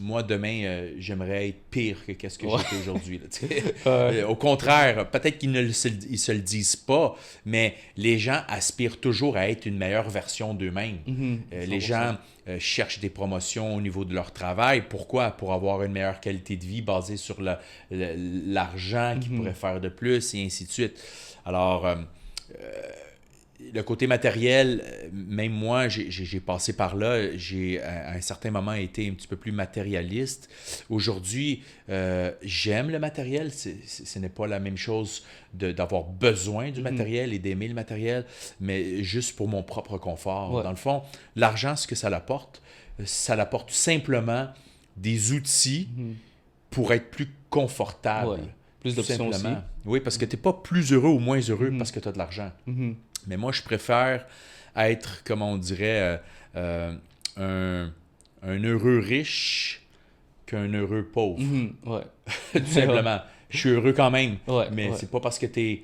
moi demain j'aimerais être pire que ce que j'étais aujourd'hui. Au contraire, peut-être qu'ils ne se le disent pas, mais les gens aspirent toujours à être une meilleure version d'eux-mêmes. Les gens cherchent des promotions au niveau de leur travail. Pourquoi? Pour avoir une meilleure qualité de vie basée sur l'argent qu'ils pourraient faire de plus et ainsi de suite. Alors, le côté matériel, même moi, j'ai passé par là. J'ai, à un certain moment, été un petit peu plus matérialiste. Aujourd'hui, j'aime le matériel. Ce n'est pas la même chose d'avoir besoin du matériel et d'aimer le matériel, mais juste pour mon propre confort. Dans le fond, l'argent, ce que ça l'apporte simplement des outils pour être plus confortable. Plus d'options aussi. Oui, parce que tu n'es pas plus heureux ou moins heureux parce que tu as de l'argent. Mais moi, je préfère être, comme on dirait, un heureux riche qu'un heureux pauvre. Tout simplement. Je suis heureux quand même, mais c'est pas parce que tu es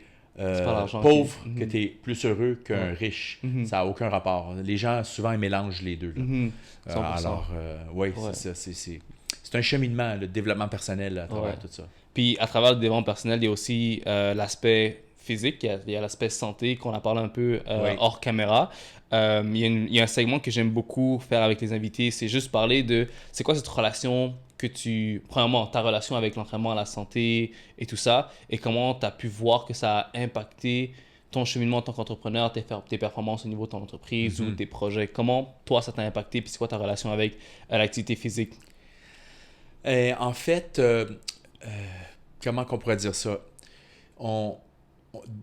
pauvre que tu es plus heureux qu'un riche. Ça n'a aucun rapport. Les gens, souvent, ils mélangent les deux. Alors, c'est ça. C'est un cheminement, le développement personnel à travers tout ça. Puis, à travers le développement personnel, il y a aussi l'aspect physique, il y a l'aspect santé qu'on a parlé un peu hors caméra. Il y a un segment que j'aime beaucoup faire avec les invités, c'est juste parler de c'est quoi cette relation premièrement, ta relation avec l'entraînement à la santé et tout ça, et comment tu as pu voir que ça a impacté ton cheminement en tant qu'entrepreneur, tes performances au niveau de ton entreprise ou tes projets. Comment, toi, ça t'a impacté, puis c'est quoi ta relation avec l'activité physique? En fait, comment qu'on pourrait dire ça?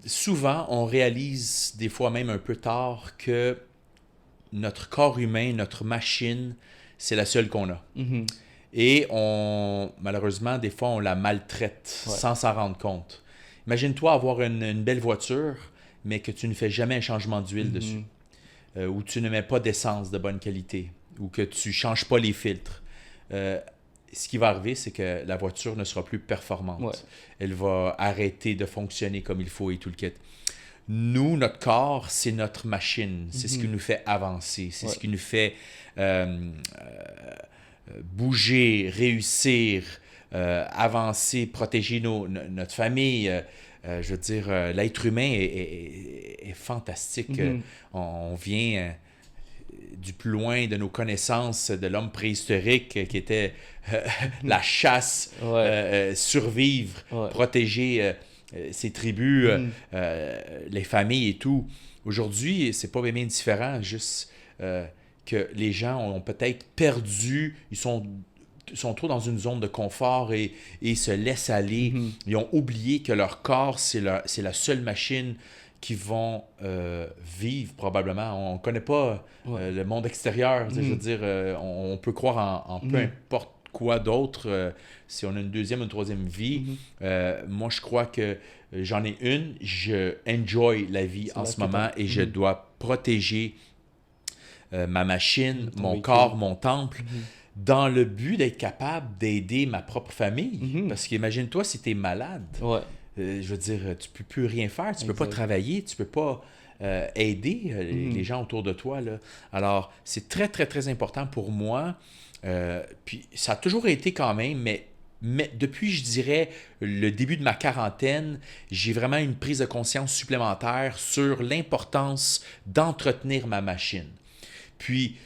Souvent, on réalise des fois même un peu tard que notre corps humain, notre machine, c'est la seule qu'on a. Et malheureusement, des fois, on la maltraite sans s'en rendre compte. Imagine-toi avoir une belle voiture, mais que tu ne fais jamais un changement d'huile dessus, ou tu ne mets pas d'essence de bonne qualité, ou que tu ne changes pas les filtres. Ce qui va arriver, c'est que la voiture ne sera plus performante. Elle va arrêter de fonctionner comme il faut et tout le kit. Nous, notre corps, c'est notre machine. C'est ce qui nous fait avancer. C'est ce qui nous fait bouger, réussir, avancer, protéger notre famille. Je veux dire, l'être humain est fantastique. On vient du plus loin de nos connaissances de l'homme préhistorique qui était la chasse, survivre, protéger ses tribus, les familles et tout. Aujourd'hui, c'est pas bien différent, juste que les gens ont peut-être perdu, ils sont trop dans une zone de confort et se laissent aller. Ils ont oublié que leur corps, c'est la seule machine qui vont vivre probablement. On ne connaît pas le monde extérieur. Je veux dire, on peut croire en peu importe quoi d'autre, si on a une deuxième ou une troisième vie. Moi, je crois que j'en ai une. Je enjoy la vie en ce moment et je dois protéger ma machine, mon corps, mon temple, dans le but d'être capable d'aider ma propre famille. Parce qu'imagine-toi si tu es malade. Ouais. Je veux dire, tu peux plus rien faire, tu peux pas travailler, tu peux pas aider les gens autour de toi, là. Alors, c'est très, très, très important pour moi. Puis, ça a toujours été quand même, mais depuis, je dirais, le début de ma quarantaine, j'ai vraiment une prise de conscience supplémentaire sur l'importance d'entretenir ma machine. Puis,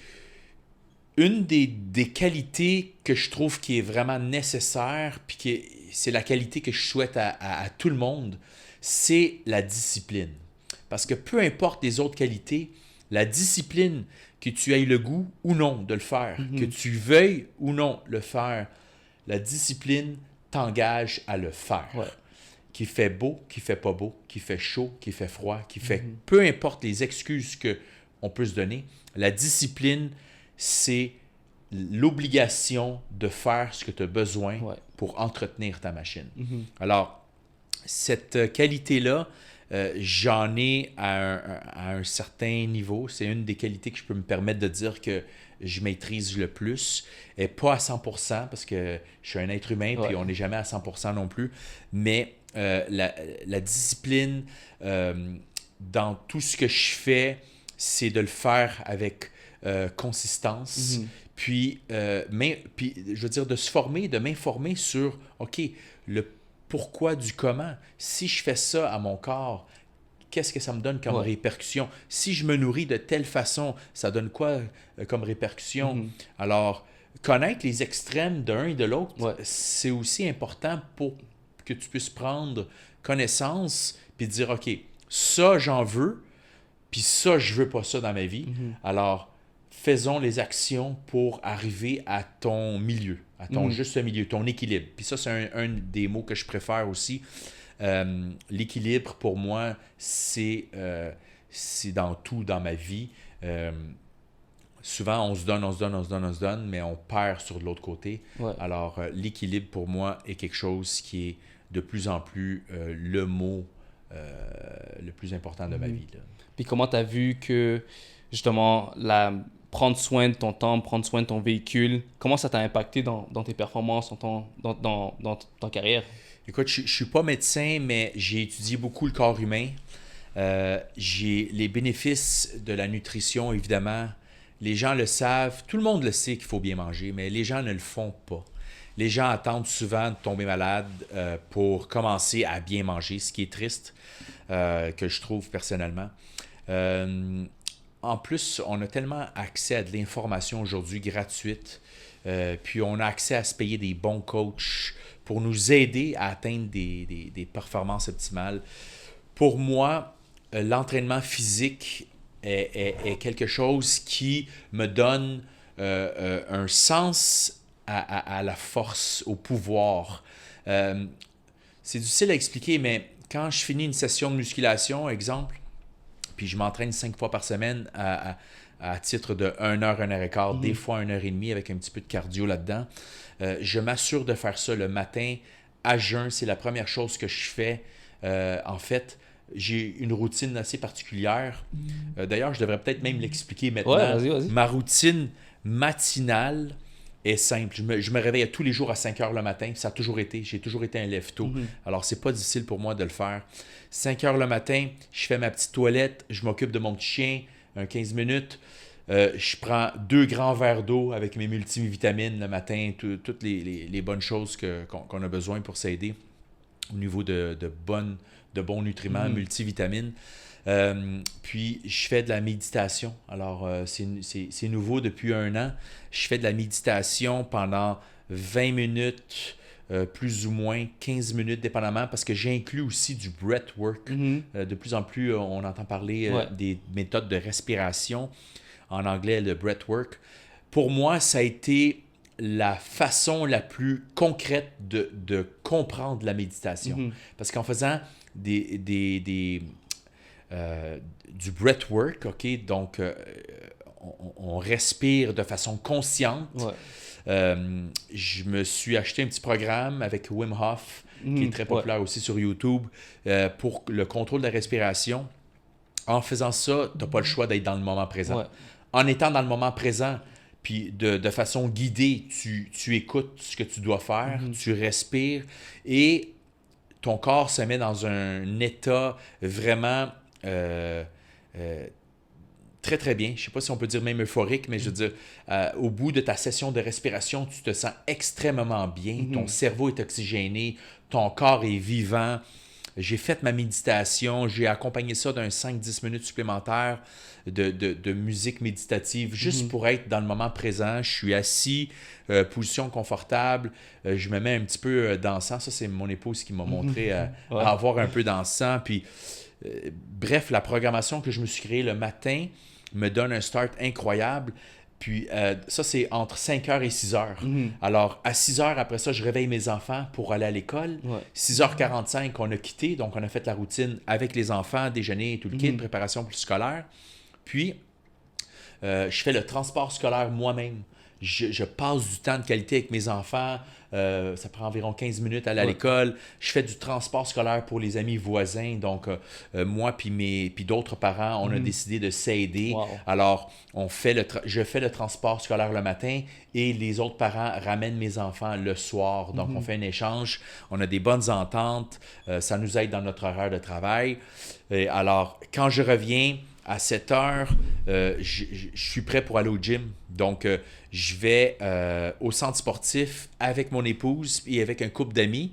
une des qualités que je trouve qui est vraiment nécessaire, puis c'est la qualité que je souhaite à tout le monde, c'est la discipline. Parce que peu importe les autres qualités, la discipline, que tu aies le goût ou non de le faire, que tu veuilles ou non le faire, la discipline t'engage à le faire. Ouais. Qu'il fait beau, qu'il fait pas beau, qu'il fait chaud, qu'il fait froid, qu'il fait... Peu importe les excuses qu'on peut se donner, la discipline, c'est l'obligation de faire ce que tu as besoin pour entretenir ta machine. Alors, cette qualité-là, j'en ai à un certain niveau. C'est une des qualités que je peux me permettre de dire que je maîtrise le plus. Et pas à 100%, parce que je suis un être humain, puis on n'est jamais à 100% non plus. Mais la discipline, dans tout ce que je fais, c'est de le faire avec consistance. Puis, je veux dire, de se former, de m'informer sur, OK, le pourquoi du comment. Si je fais ça à mon corps, qu'est-ce que ça me donne comme répercussion? Si je me nourris de telle façon, ça donne quoi comme répercussion? Alors, connaître les extrêmes d'un et de l'autre, c'est aussi important pour que tu puisses prendre connaissance puis dire, OK, ça, j'en veux, puis ça, je veux pas ça dans ma vie. Alors, faisons les actions pour arriver à ton milieu, à ton juste milieu, ton équilibre. Puis ça, c'est un des mots que je préfère aussi. L'équilibre, pour moi, c'est dans tout dans ma vie. Souvent, on se donne, mais on perd sur l'autre côté. Alors, l'équilibre, pour moi, est quelque chose qui est de plus en plus le mot le plus important de ma vie, là. Puis comment tu as vu que, justement, prendre soin de ton temps, prendre soin de ton véhicule, comment ça t'a impacté dans tes performances, dans ta carrière? Écoute, je ne suis pas médecin, mais j'ai étudié beaucoup le corps humain. J'ai les bénéfices de la nutrition, évidemment. Les gens le savent, tout le monde le sait qu'il faut bien manger, mais les gens ne le font pas. Les gens attendent souvent de tomber malade pour commencer à bien manger, ce qui est triste, que je trouve personnellement. En plus, on a tellement accès à de l'information aujourd'hui gratuite, puis on a accès à se payer des bons coachs pour nous aider à atteindre des performances optimales. Pour moi, l'entraînement physique est quelque chose qui me donne un sens à la force, au pouvoir. C'est difficile à expliquer, mais quand je finis une session de musculation, exemple, puis je m'entraîne 5 fois par semaine à titre de 1 heure, 1 heure et quart, des fois 1 heure et demie avec un petit peu de cardio là-dedans. Je m'assure de faire ça le matin à jeun. C'est la première chose que je fais. En fait, j'ai une routine assez particulière. D'ailleurs, je devrais peut-être même l'expliquer maintenant. Vas-y. Ma routine matinale est simple. Je me réveille tous les jours à 5 heures le matin. Ça a toujours été. J'ai toujours été un lève-tôt. Alors, c'est pas difficile pour moi de le faire. 5 heures le matin, je fais ma petite toilette. Je m'occupe de mon petit chien, 15 minutes. Je prends 2 grands verres d'eau avec mes multivitamines le matin. Toutes les bonnes choses qu'on a besoin pour s'aider au niveau de bons nutriments, multivitamines. Puis, je fais de la méditation. Alors, c'est nouveau depuis 1 an. Je fais de la méditation pendant 20 minutes, plus ou moins 15 minutes, dépendamment, parce que j'inclus aussi du breathwork. De plus en plus, on entend parler des méthodes de respiration. En anglais, le breathwork. Pour moi, ça a été la façon la plus concrète de comprendre la méditation. Parce qu'en faisant du breathwork, OK, donc on respire de façon consciente. Je me suis acheté un petit programme avec Wim Hof, qui est très populaire aussi sur YouTube, pour le contrôle de la respiration. En faisant ça, tu n'as pas le choix d'être dans le moment présent. En étant dans le moment présent, puis de façon guidée, tu écoutes ce que tu dois faire, tu respires et ton corps se met dans un état vraiment très, très bien. Je ne sais pas si on peut dire même euphorique, mais je veux dire, au bout de ta session de respiration, tu te sens extrêmement bien. Ton cerveau est oxygéné, ton corps est vivant. J'ai fait ma méditation, j'ai accompagné ça d'un 5-10 minutes supplémentaires de musique méditative, juste pour être dans le moment présent. Je suis assis, position confortable, je me mets un petit peu dansant. Ça, c'est mon épouse qui m'a montré à avoir un peu dansant. Puis, bref, la programmation que je me suis créée le matin me donne un start incroyable. Puis ça, c'est entre 5h et 6h. Alors, à 6h, après ça, je réveille mes enfants pour aller à l'école. 6h45, on a quitté. Donc, on a fait la routine avec les enfants, déjeuner, tout le kit, préparation pour le scolaire. Puis, je fais le transport scolaire moi-même. Je passe du temps de qualité avec mes enfants. Ça prend environ 15 minutes à aller à l'école. Je fais du transport scolaire pour les amis voisins. Donc, moi puis d'autres parents, on a décidé de s'aider. Alors, je fais le transport scolaire le matin et les autres parents ramènent mes enfants le soir. Donc, on fait un échange. On a des bonnes ententes. Ça nous aide dans notre horaire de travail. Et alors, quand je reviens à 7 heures, je suis prêt pour aller au gym. Donc, je vais au centre sportif avec mon épouse et avec un couple d'amis.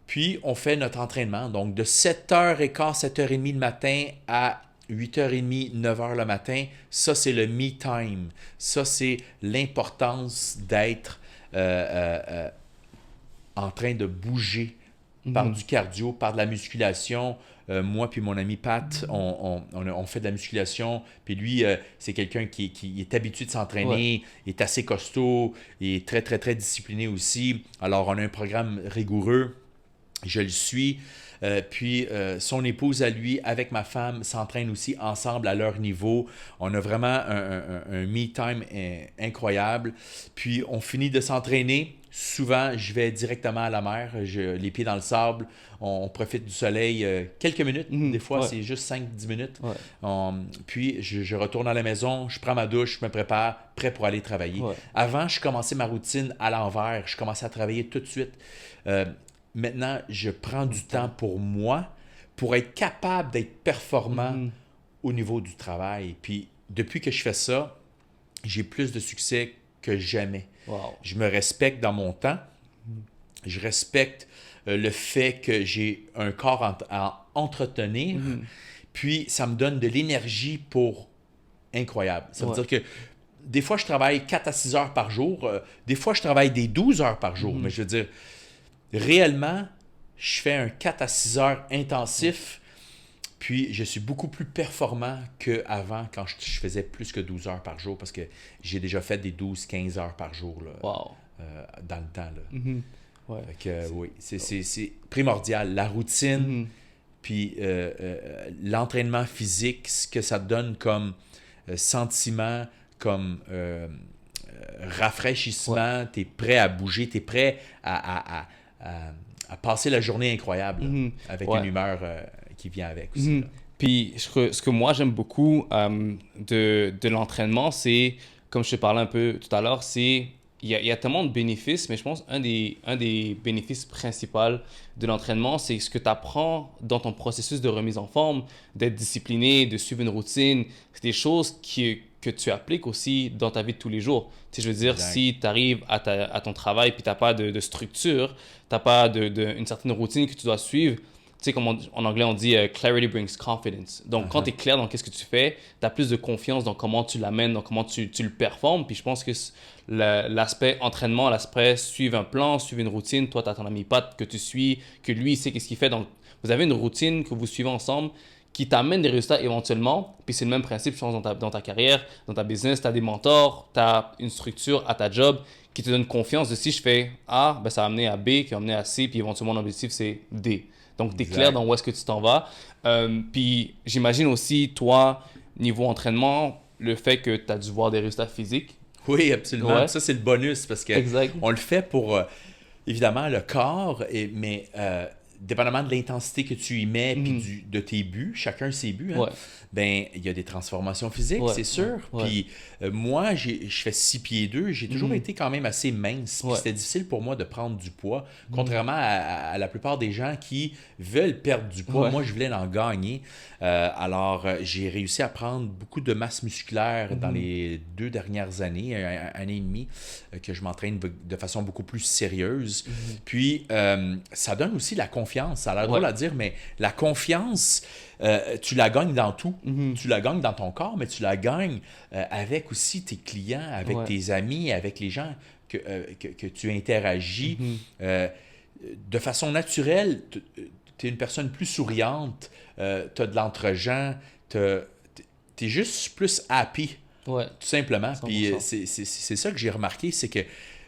Puis, on fait notre entraînement. Donc, de 7h15, 7h30 le matin à 8h30, 9h le matin, ça, c'est le me time. Ça, c'est l'importance d'être en train de bouger par du cardio, par de la musculation. Moi puis mon ami Pat, on fait de la musculation. Puis lui, c'est quelqu'un qui est habitué de s'entraîner, est assez costaud, est très, très, très discipliné aussi. Alors, on a un programme rigoureux. Je le suis. Puis, son épouse à lui, avec ma femme, s'entraînent aussi ensemble à leur niveau. On a vraiment un me-time incroyable. Puis, on finit de s'entraîner. Souvent, je vais directement à la mer, les pieds dans le sable. On profite du soleil quelques minutes. Des fois, c'est juste 5-10 minutes. Puis, je retourne à la maison, je prends ma douche, je me prépare, prêt pour aller travailler. Avant, je commençais ma routine à l'envers. Je commençais à travailler tout de suite. Maintenant, je prends du temps pour moi, pour être capable d'être performant au niveau du travail. Puis, depuis que je fais ça, j'ai plus de succès que jamais. Je me respecte dans mon temps. Je respecte le fait que j'ai un corps à entretenir. Puis, ça me donne de l'énergie pour incroyable. Ça veut dire que des fois, je travaille 4 à 6 heures par jour. Des fois, je travaille des 12 heures par jour. Mais je veux dire, réellement, je fais un 4 à 6 heures intensif. Puis, je suis beaucoup plus performant qu'avant quand je faisais plus que 12 heures par jour parce que j'ai déjà fait des 12-15 heures par jour là, dans le temps. Là. Fait que, oui, c'est primordial. La routine, puis l'entraînement physique, ce que ça te donne comme sentiment, comme rafraîchissement, tu es prêt à bouger, tu es prêt à passer la journée incroyable avec une humeur qui vient avec aussi. Puis, ce que moi, j'aime beaucoup de l'entraînement, c'est, comme je te parlais un peu tout à l'heure, c'est il y a tellement de bénéfices, mais je pense un des bénéfices principaux de l'entraînement, c'est ce que tu apprends dans ton processus de remise en forme, d'être discipliné, de suivre une routine. C'est des choses que tu appliques aussi dans ta vie de tous les jours. Tu sais, je veux dire, si tu arrives à ton travail puis tu n'as pas de structure, tu n'as pas une certaine routine que tu dois suivre, tu sais, comme en anglais, on dit clarity brings confidence. Donc, quand tu es clair dans qu'est-ce que tu fais, tu as plus de confiance dans comment tu l'amènes, dans comment tu le performes. Puis je pense que l'aspect entraînement, l'aspect suivre un plan, suivre une routine, toi, tu as ton ami Pat que tu suis, que lui, il sait qu'est-ce qu'il fait. Donc, vous avez une routine que vous suivez ensemble qui t'amène des résultats éventuellement. Puis c'est le même principe, je pense, dans ta carrière, dans ta business. Tu as des mentors, tu as une structure à ta job qui te donne confiance de si je fais A, ben, ça va amener à B, qui va amener à C, puis éventuellement, l'objectif, c'est D. Donc, tu es clair dans où est-ce que tu t'en vas. Puis, j'imagine aussi, toi, niveau entraînement, le fait que tu as dû voir des résultats physiques. Oui, absolument. Ouais. Ça, c'est le bonus parce que Exact. on le fait pour, évidemment, le corps, mais dépendamment de l'intensité que tu y mets puis de tes buts, chacun ses buts, hein, Ouais. ben il y a des transformations physiques, Ouais, c'est sûr. ouais. Puis moi, je fais 6 pieds 2, j'ai toujours été quand même assez mince. Puis Ouais. c'était difficile pour moi de prendre du poids, contrairement à la plupart des gens qui veulent perdre du poids. Ouais. Moi, je voulais en gagner. Alors, j'ai réussi à prendre beaucoup de masse musculaire dans les 2 dernières années, année et demie, que je m'entraîne de façon beaucoup plus sérieuse. Puis, ça donne aussi la confiance. Ça a l'air drôle à dire, mais la confiance, tu la gagnes dans tout. Tu la gagnes dans ton corps, mais tu la gagnes avec aussi tes clients, avec tes amis, avec les gens que tu interagis. De façon naturelle, tu es une personne plus souriante, tu as de l'entre-gens, tu es juste plus happy, Ouais. tout simplement. 100%. Puis c'est ça que j'ai remarqué, c'est que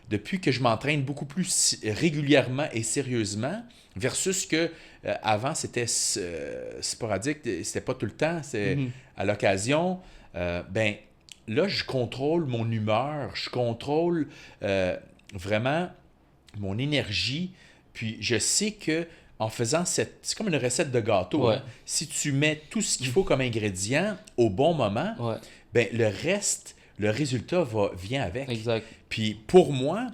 depuis que je m'entraîne beaucoup plus régulièrement et sérieusement, versus que avant c'était sporadique, c'était pas tout le temps, c'est à l'occasion, ben là je contrôle mon humeur, je contrôle vraiment mon énergie, puis je sais que en faisant c'est comme une recette de gâteau. Ouais. Hein. Si tu mets tout ce qu'il faut comme ingrédient au bon moment, Ouais. ben le reste, le résultat vient avec. Exact. Puis pour moi,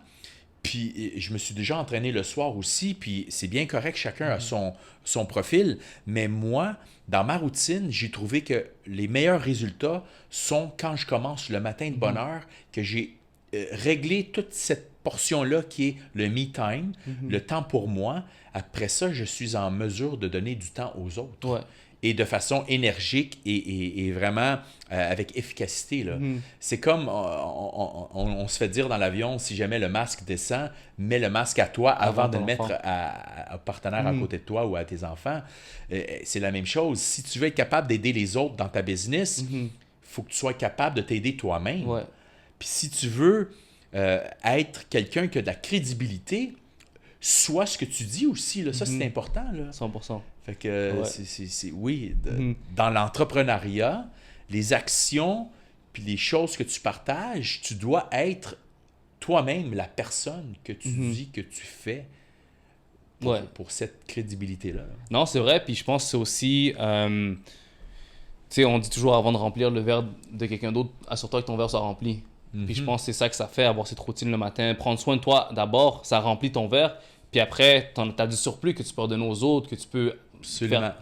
puis je me suis déjà entraîné le soir aussi, puis c'est bien correct, chacun a son profil, mais moi, dans ma routine, j'ai trouvé que les meilleurs résultats sont quand je commence le matin de bonne heure, que j'ai réglé toute cette portion-là qui est le me time, le temps pour moi. Après ça, je suis en mesure de donner du temps aux autres. Ouais. Et de façon énergique et vraiment avec efficacité. Là. C'est comme on se fait dire dans l'avion, si jamais le masque descend, mets le masque à toi avant de le mettre à partenaire à côté de toi ou à tes enfants. C'est la même chose. Si tu veux être capable d'aider les autres dans ta business, il faut que tu sois capable de t'aider toi-même. Ouais. Puis si tu veux être quelqu'un qui a de la crédibilité, sois ce que tu dis aussi. Là. Ça, c'est important. Là. 100%. Fait que, Ouais. oui, dans l'entrepreneuriat, les actions puis les choses que tu partages, tu dois être toi-même la personne que tu dis que tu fais pour cette crédibilité-là. Non, c'est vrai. Puis je pense que c'est aussi... tu sais, on dit toujours avant de remplir le verre de quelqu'un d'autre, assure-toi que ton verre soit rempli. Puis je pense que c'est ça que ça fait, avoir cette routine le matin. Prendre soin de toi d'abord, ça remplit ton verre. Puis après, tu as du surplus que tu peux redonner aux autres, que tu peux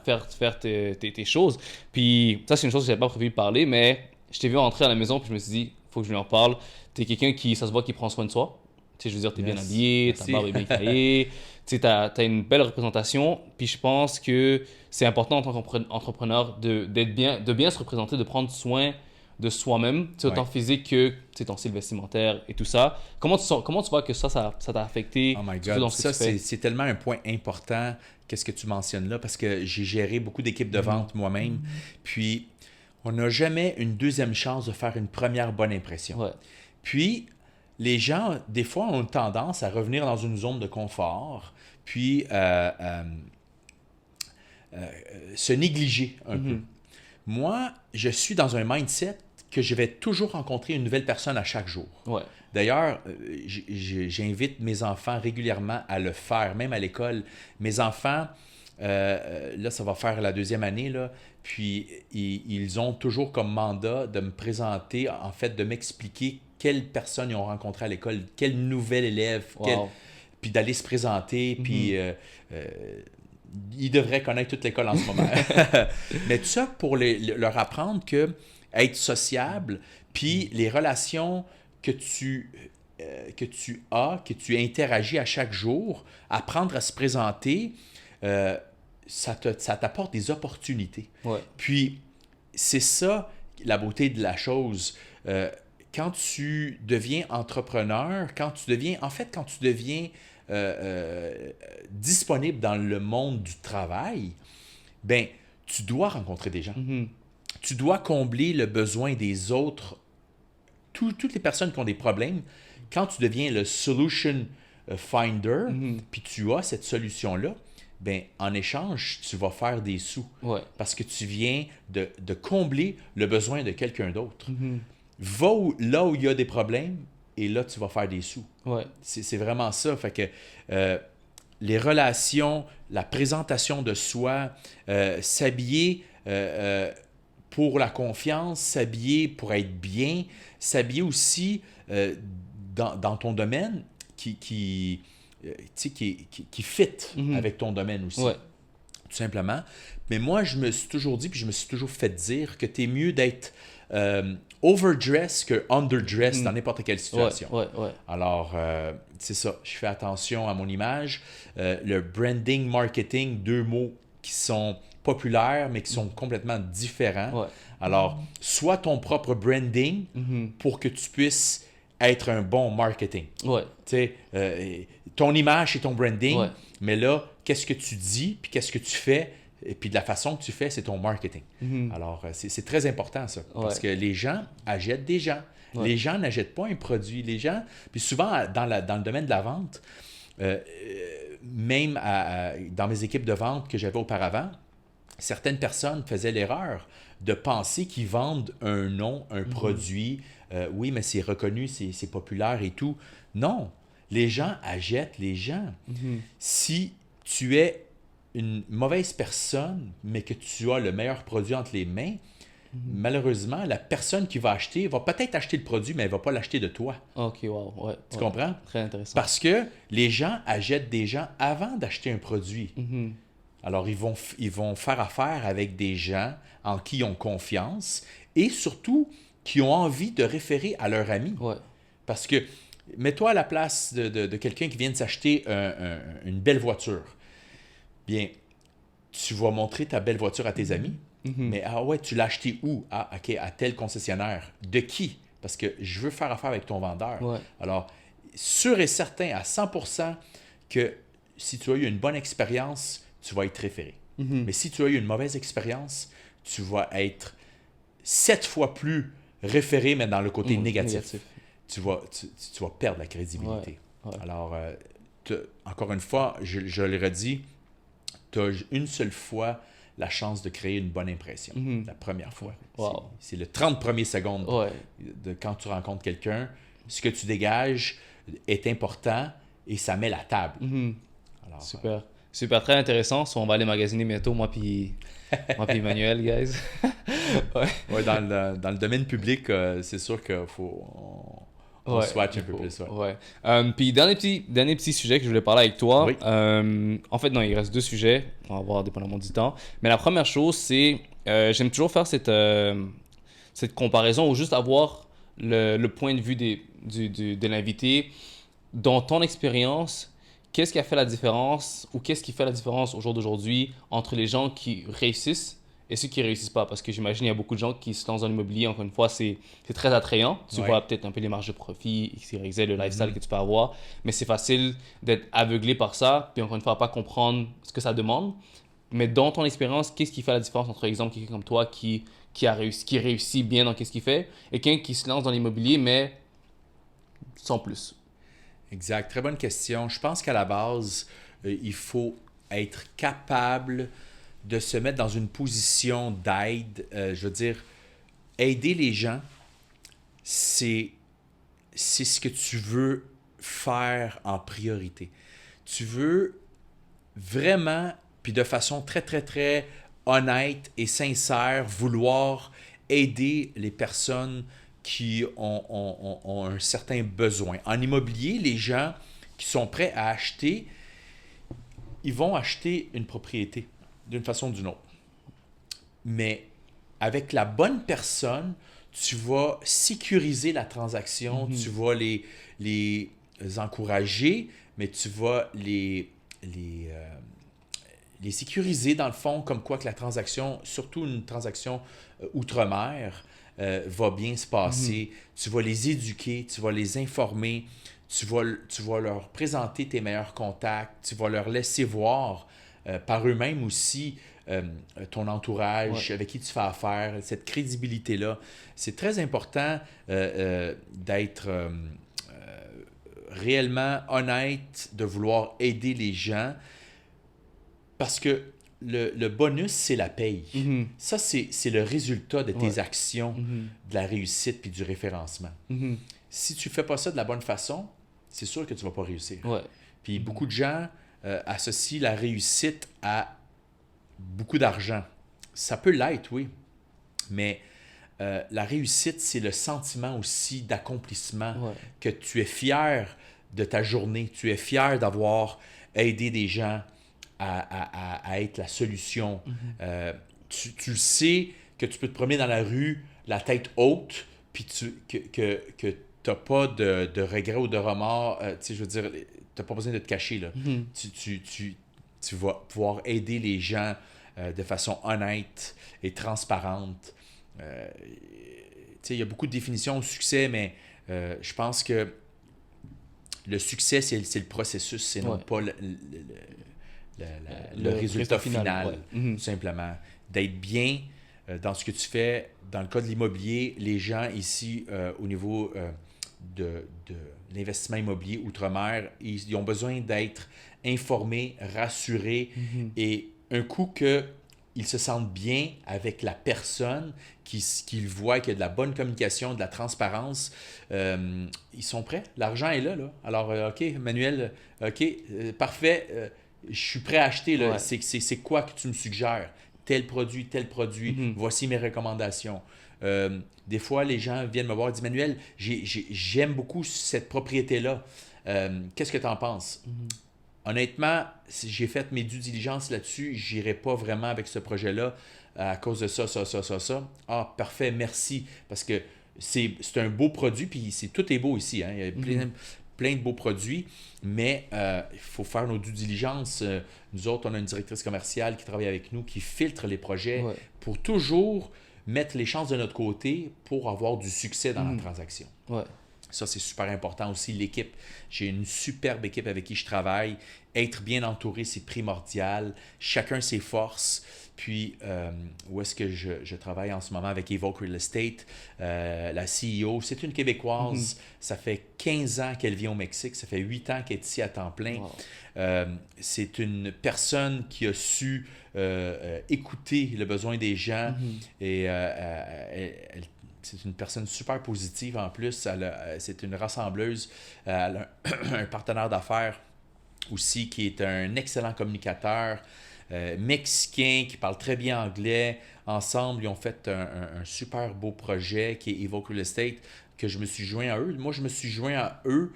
faire tes choses. Puis ça, c'est une chose que je n'avais pas prévu de parler, mais je t'ai vu entrer à la maison, puis je me suis dit, il faut que je lui en parle. Tu es quelqu'un qui, ça se voit, qui prend soin de soi. Tu sais, je veux dire, tu es bien habillé, ta barbe est bien taillée, tu as une belle représentation. Puis je pense que c'est important en tant qu'entrepreneur de bien se représenter, de prendre soin de soi-même, autant physique que ton style vestimentaire et tout ça. Comment tu vois que ça t'a affecté? Oh my God, ça c'est tellement un point important, qu'est-ce que tu mentionnes là, parce que j'ai géré beaucoup d'équipes de vente moi-même, puis on n'a jamais une deuxième chance de faire une première bonne impression. Ouais. Puis les gens, des fois, ont tendance à revenir dans une zone de confort, puis se négliger un peu. Moi, je suis dans un mindset que je vais toujours rencontrer une nouvelle personne à chaque jour. Ouais. D'ailleurs, j'invite mes enfants régulièrement à le faire, même à l'école. Mes enfants, là, ça va faire la 2e année, là, puis ils ont toujours comme mandat de me présenter, en fait, de m'expliquer quelles personnes ils ont rencontrées à l'école, quel nouvel élève, puis d'aller se présenter, puis ils devraient connaître toute l'école en ce moment. Mais tout ça pour leur apprendre que être sociable, puis les relations que tu interagis à chaque jour, apprendre à se présenter, ça t'apporte des opportunités. Ouais. Puis, c'est ça la beauté de la chose. Quand tu deviens entrepreneur, quand tu deviens disponible dans le monde du travail, ben, tu dois rencontrer des gens. Tu dois combler le besoin des autres, toutes les personnes qui ont des problèmes. Quand tu deviens le solution finder, puis tu as cette solution-là, ben, en échange, tu vas faire des sous. Ouais. Parce que tu viens de combler le besoin de quelqu'un d'autre. Mhm. Va là où il y a des problèmes, et là, tu vas faire des sous. Ouais. C'est vraiment ça. Fait que les relations, la présentation de soi, s'habiller pour la confiance, s'habiller pour être bien, s'habiller aussi dans ton domaine qui fit avec ton domaine aussi. Ouais. Tout simplement. Mais moi, je me suis toujours dit, puis je me suis toujours fait dire que tu es mieux d'être overdress que underdress dans n'importe quelle situation. Ouais. Alors, c'est ça. Je fais attention à mon image. Le branding, marketing, deux mots qui sont populaires, mais qui sont complètement différents. Ouais. Alors, sois ton propre branding pour que tu puisses être un bon marketing. Ouais. Tu sais, ton image, c'est ton branding, Ouais. mais là, qu'est-ce que tu dis, puis qu'est-ce que tu fais, et puis de la façon que tu fais, c'est ton marketing. Alors, c'est très important, ça, parce que les gens achètent des gens. Ouais. Les gens n'achètent pas un produit. Les gens, puis souvent, dans le domaine de la vente, même dans mes équipes de vente que j'avais auparavant, certaines personnes faisaient l'erreur de penser qu'ils vendent un nom, un produit. Oui, mais c'est reconnu, c'est populaire et tout. Non, les gens achètent les gens. Si tu es une mauvaise personne, mais que tu as le meilleur produit entre les mains, malheureusement, la personne qui va acheter va peut-être acheter le produit, mais elle ne va pas l'acheter de toi. Ok, wow. Ouais. Tu comprends? Très intéressant. Parce que les gens achètent des gens avant d'acheter un produit. Alors, ils vont faire affaire avec des gens en qui ils ont confiance et surtout qui ont envie de référer à leur ami. Ouais. Parce que, mets-toi à la place de quelqu'un qui vient de s'acheter une belle voiture. Bien, tu vas montrer ta belle voiture à tes amis, mais ah ouais, tu l'as acheté où? Ah, ok, à tel concessionnaire. De qui? Parce que je veux faire affaire avec ton vendeur. Ouais. Alors, sûr et certain à 100% que si tu as eu une bonne expérience, tu vas être référé. Mais si tu as eu une mauvaise expérience, tu vas être 7 fois plus référé, mais dans le côté négatif. Tu vas perdre la crédibilité. Ouais. Alors, encore une fois, je le redis, tu as une seule fois la chance de créer une bonne impression. La première fois. Wow. C'est le 30 premières secondes Ouais. de quand tu rencontres quelqu'un. Ce que tu dégages est important et ça met la table. Alors, Super. Super, très intéressant. So, on va aller magasiner bientôt, moi puis Emmanuel, guys. ouais, dans le domaine public, c'est sûr qu'il faut... On swatch un peu plus. Ouais. Puis, dernier petit sujet que je voulais parler avec toi. Oui. En fait, non, il reste 2 sujets. On va voir dépendamment du temps. Mais la première chose, c'est... j'aime toujours faire cette comparaison ou juste avoir le point de vue de l'invité. Dans ton expérience, qu'est-ce qui a fait la différence ou qu'est-ce qui fait la différence au jour d'aujourd'hui entre les gens qui réussissent et ceux qui ne réussissent pas? Parce que j'imagine qu'il y a beaucoup de gens qui se lancent dans l'immobilier. Encore une fois, c'est très attrayant. Tu vois peut-être un peu les marges de profit, le lifestyle que tu peux avoir. Mais c'est facile d'être aveuglé par ça. Puis encore une fois, pas comprendre ce que ça demande. Mais dans ton expérience, qu'est-ce qui fait la différence entre, exemple, quelqu'un comme toi qui réussit bien dans ce qu'il fait et quelqu'un qui se lance dans l'immobilier, mais sans plus? Exact. Très bonne question. Je pense qu'à la base, il faut être capable de se mettre dans une position d'aide. Je veux dire, aider les gens, c'est ce que tu veux faire en priorité. Tu veux vraiment, puis de façon très, très, très honnête et sincère, vouloir aider les personnes qui ont un certain besoin. En immobilier, les gens qui sont prêts à acheter, ils vont acheter une propriété d'une façon ou d'une autre. Mais avec la bonne personne, tu vas sécuriser la transaction, tu vas les encourager, mais tu vas les sécuriser dans le fond, comme quoi que la transaction, surtout une transaction outre-mer, va bien se passer. Tu vas les éduquer, tu vas les informer, tu vas leur présenter tes meilleurs contacts, tu vas leur laisser voir par eux-mêmes aussi ton entourage, avec qui tu fais affaire, cette crédibilité-là. C'est très important d'être réellement honnête, de vouloir aider les gens. Parce que le bonus, c'est la paye. Mhm. Ça, c'est le résultat de tes Ouais. actions, de la réussite puis du référencement. Mhm. Si tu fais pas ça de la bonne façon, c'est sûr que tu vas pas réussir. Ouais. Puis beaucoup de gens associent la réussite à beaucoup d'argent. Ça peut l'être, oui, mais la réussite, c'est le sentiment aussi d'accomplissement, Ouais. que tu es fier de ta journée, tu es fier d'avoir aidé des gens à être la solution. Tu sais que tu peux te promener dans la rue, la tête haute, puis que tu n'as pas de regrets ou de remords. Tu sais, je veux dire, tu n'as pas besoin de te cacher. Là. Tu vas pouvoir aider les gens de façon honnête et transparente. Tu sais, il y a beaucoup de définitions au succès, mais je pense que le succès, c'est le processus, c'est non Ouais. pas le résultat final, ouais. Mhm. tout simplement. D'être bien dans ce que tu fais. Dans le cas de l'immobilier, les gens ici, au niveau de l'investissement immobilier outre-mer, ils ont besoin d'être informés, rassurés, et un coup qu'ils se sentent bien avec la personne, qu'ils voient qu'il y a de la bonne communication, de la transparence, ils sont prêts. L'argent est là. Alors, OK, Manuel, OK, parfait, je suis prêt à acheter. Là. Ouais. C'est quoi que tu me suggères? Tel produit, voici mes recommandations. Des fois, les gens viennent me voir et disent, Manuel, j'aime beaucoup cette propriété-là. Qu'est-ce que tu en penses? Honnêtement, si j'ai fait mes due diligence là-dessus, je n'irai pas vraiment avec ce projet-là à cause de ça. Ah, parfait, merci. Parce que c'est un beau produit, puis tout est beau ici. Hein? Il y a plein de beaux produits, mais il faut faire nos due diligence. Nous autres, on a une directrice commerciale qui travaille avec nous, qui filtre les projets pour toujours mettre les chances de notre côté pour avoir du succès dans la transaction. Ouais. Ça, c'est super important aussi, l'équipe. J'ai une superbe équipe avec qui je travaille. Être bien entouré, c'est primordial. Chacun ses forces. Puis, où est-ce que je travaille en ce moment avec Evoque Real Estate, la CEO, c'est une Québécoise. Ça fait 15 ans qu'elle vit au Mexique. Ça fait 8 ans qu'elle est ici à temps plein. Wow. C'est une personne qui a su écouter le besoin des gens et c'est une personne super positive en plus. C'est une rassembleuse. Elle a un partenaire d'affaires aussi qui est un excellent communicateur. Mexicain qui parle très bien anglais. Ensemble, ils ont fait un super beau projet qui est Evoque Real Estate, que je me suis joint à eux. Moi, je me suis joint à eux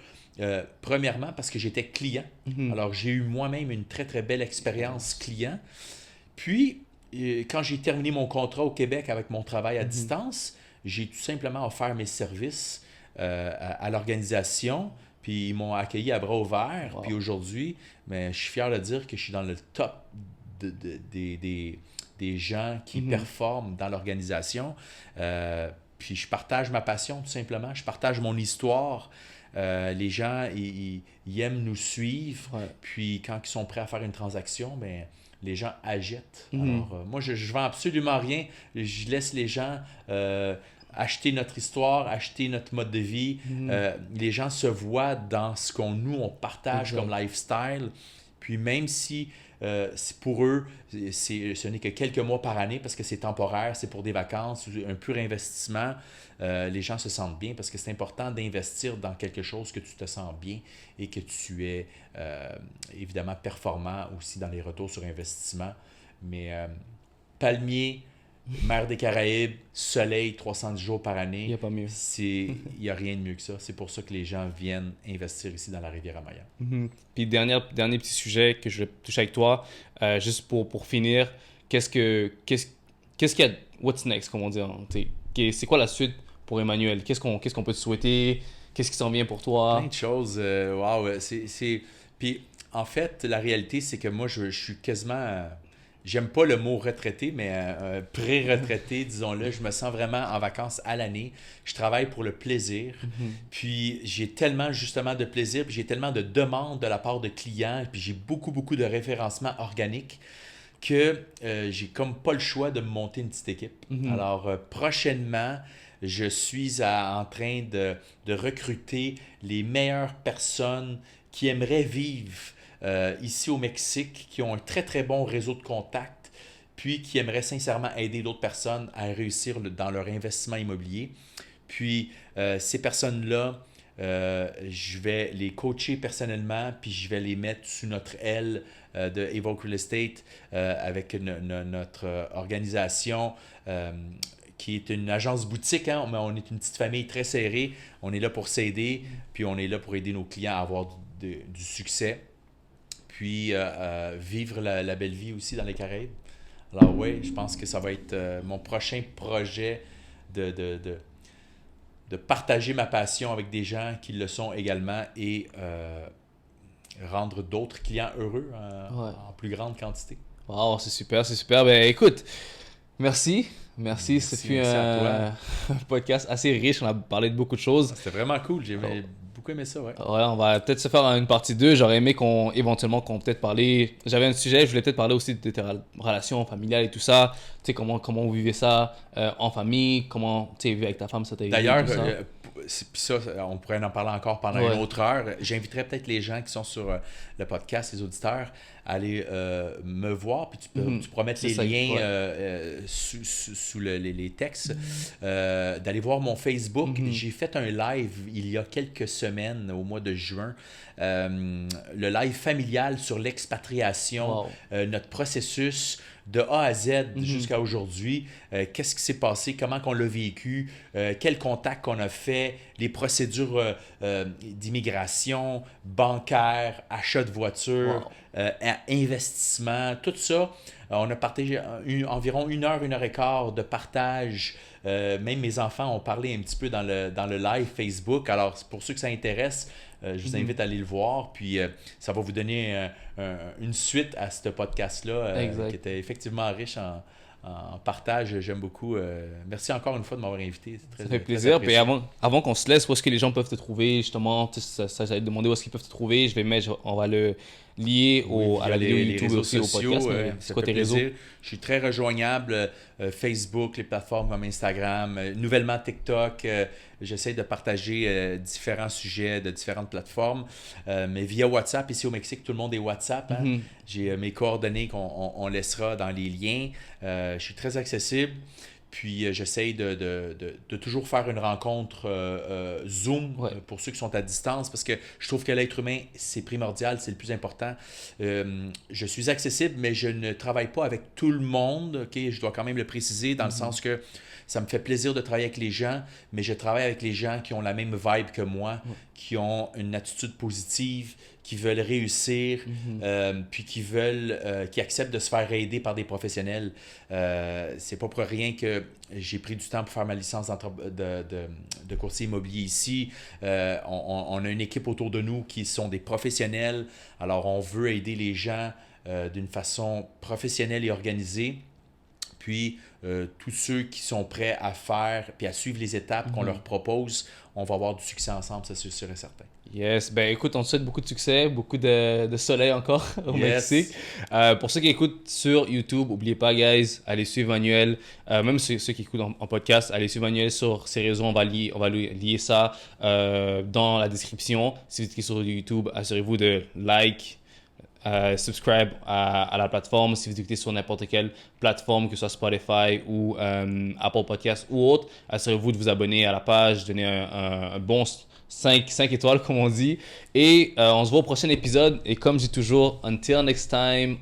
premièrement parce que j'étais client. Alors, j'ai eu moi-même une très, très belle expérience client. Puis, quand j'ai terminé mon contrat au Québec avec mon travail à distance, j'ai tout simplement offert mes services à l'organisation. Puis ils m'ont accueilli à bras ouverts. Wow. Puis aujourd'hui, mais je suis fier de dire que je suis dans le top des gens qui performent dans l'organisation. Puis je partage ma passion tout simplement. Je partage mon histoire. Les gens, ils aiment nous suivre. Ouais. Puis quand ils sont prêts à faire une transaction, ben, les gens achètent. Alors, moi, je ne vends absolument rien. Je laisse les gens acheter notre histoire, acheter notre mode de vie. Les gens se voient dans ce on partage comme lifestyle. Puis même si pour eux, ce n'est que quelques mois par année parce que c'est temporaire, c'est pour des vacances, un pur investissement, les gens se sentent bien parce que c'est important d'investir dans quelque chose que tu te sens bien et que tu es évidemment performant aussi dans les retours sur investissement. Mais palmier, mer des Caraïbes, soleil 310 jours par année, il n'y a pas mieux. Il n'y a rien de mieux que ça. C'est pour ça que les gens viennent investir ici dans la Riviera-Maya. Puis dernier petit sujet que je vais toucher avec toi, juste pour finir, qu'est-ce qu'il y a, what's next, comme on dit, hein? C'est quoi la suite pour Emmanuel? Qu'est-ce qu'on peut te souhaiter? Qu'est-ce qui s'en vient pour toi? Plein de choses. Wow, Puis en fait, la réalité, c'est que moi, je suis quasiment... J'aime pas le mot retraité, mais pré-retraité, disons-le. Je me sens vraiment en vacances à l'année. Je travaille pour le plaisir. Puis j'ai tellement justement de plaisir, puis j'ai tellement de demandes de la part de clients, puis j'ai beaucoup de référencement organique que j'ai comme pas le choix de me monter une petite équipe. Alors prochainement, je suis en train de recruter les meilleures personnes qui aimeraient vivre ici au Mexique qui ont un très très bon réseau de contacts, puis qui aimeraient sincèrement aider d'autres personnes à réussir dans leur investissement immobilier. Puis ces personnes-là, je vais les coacher personnellement, puis je vais les mettre sous notre aile de Evoke Real Estate avec notre organisation qui est une agence boutique, hein, mais on est une petite famille très serrée. On est là pour s'aider, puis on est là pour aider nos clients à avoir du succès, puis vivre la belle vie aussi dans les Caraïbes. Alors oui, je pense que ça va être mon prochain projet de partager ma passion avec des gens qui le sont également et rendre d'autres clients heureux en plus grande quantité. Wow, c'est super, c'est super. Ben écoute, merci. Merci, ce fut un podcast assez riche, on a parlé de beaucoup de choses. C'était vraiment cool, j'ai beaucoup aimé ça, ouais. Ouais, on va peut-être se faire une partie 2, j'aurais aimé qu'on peut-être parler, j'avais un sujet, je voulais peut-être parler aussi de tes relations familiales et tout ça, tu sais, comment vous vivez ça en famille, comment tu sais, vivre avec ta femme, ça t'a aidé. D'ailleurs, puis ça, on pourrait en parler encore pendant une autre heure. J'inviterais peut-être les gens qui sont sur le podcast, les auditeurs, à aller me voir, puis tu pourras mettre les liens sous les textes, d'aller voir mon Facebook. J'ai fait un live il y a quelques semaines, au mois de juin, le live familial sur l'expatriation, notre processus de A à Z jusqu'à aujourd'hui, qu'est-ce qui s'est passé, comment qu'on l'a vécu, quels contacts qu'on a fait, les procédures d'immigration, bancaire, achat de voiture, investissement, tout ça. On a partagé environ 1 heure, 1 heure et quart de partage. Même mes enfants ont parlé un petit peu dans le live Facebook. Alors, pour ceux que ça intéresse, je vous invite à aller le voir. Puis, ça va vous donner une suite à ce podcast-là qui était effectivement riche en partage. J'aime beaucoup. Merci encore une fois de m'avoir invité. Ça fait plaisir. Puis avant qu'on se laisse, où est-ce que les gens peuvent te trouver? Justement, ça j'allais te demander où est-ce qu'ils peuvent te trouver. On va le lier à la vidéo YouTube aussi, au podcast. C'est quoi tes réseaux? Je suis très rejoignable. Facebook, les plateformes comme Instagram, nouvellement TikTok. J'essaie de partager différents sujets de différentes plateformes. Mais via WhatsApp, ici au Mexique, tout le monde est WhatsApp. Hein? J'ai mes coordonnées qu'on laissera dans les liens. Je suis très accessible. Puis j'essaye de toujours faire une rencontre Zoom pour ceux qui sont à distance, parce que je trouve que l'être humain, c'est primordial, c'est le plus important. Je suis accessible, mais je ne travaille pas avec tout le monde. Okay? Je dois quand même le préciser dans le sens que ça me fait plaisir de travailler avec les gens, mais je travaille avec les gens qui ont la même vibe que moi, qui ont une attitude positive, qui veulent réussir, puis qui acceptent de se faire aider par des professionnels. C'est pas pour rien que j'ai pris du temps pour faire ma licence de courtier immobilier ici. On a une équipe autour de nous qui sont des professionnels. Alors, on veut aider les gens d'une façon professionnelle et organisée. Puis, tous ceux qui sont prêts à faire puis à suivre les étapes qu'on leur propose, on va avoir du succès ensemble, ça c'est sûr et certain. Yes, ben écoute, on te souhaite beaucoup de succès, beaucoup de soleil encore au Mexique. Pour ceux qui écoutent sur YouTube, n'oubliez pas, guys, allez suivre Manuel. Même ceux qui écoutent en podcast, allez suivre Manuel sur ses réseaux. On va lier ça dans la description. Si vous êtes sur YouTube, assurez-vous de like, subscribe à la plateforme. Si vous écoutez sur n'importe quelle plateforme, que ce soit Spotify ou Apple Podcast ou autre, assurez-vous de vous abonner à la page, donner un bon 5 étoiles comme on dit. Et on se voit au prochain épisode. Et comme je dis toujours, until next time,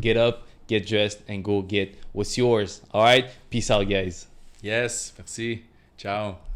get up, get dressed and go get what's yours. Alright? Peace out, guys. Yes, merci. Ciao.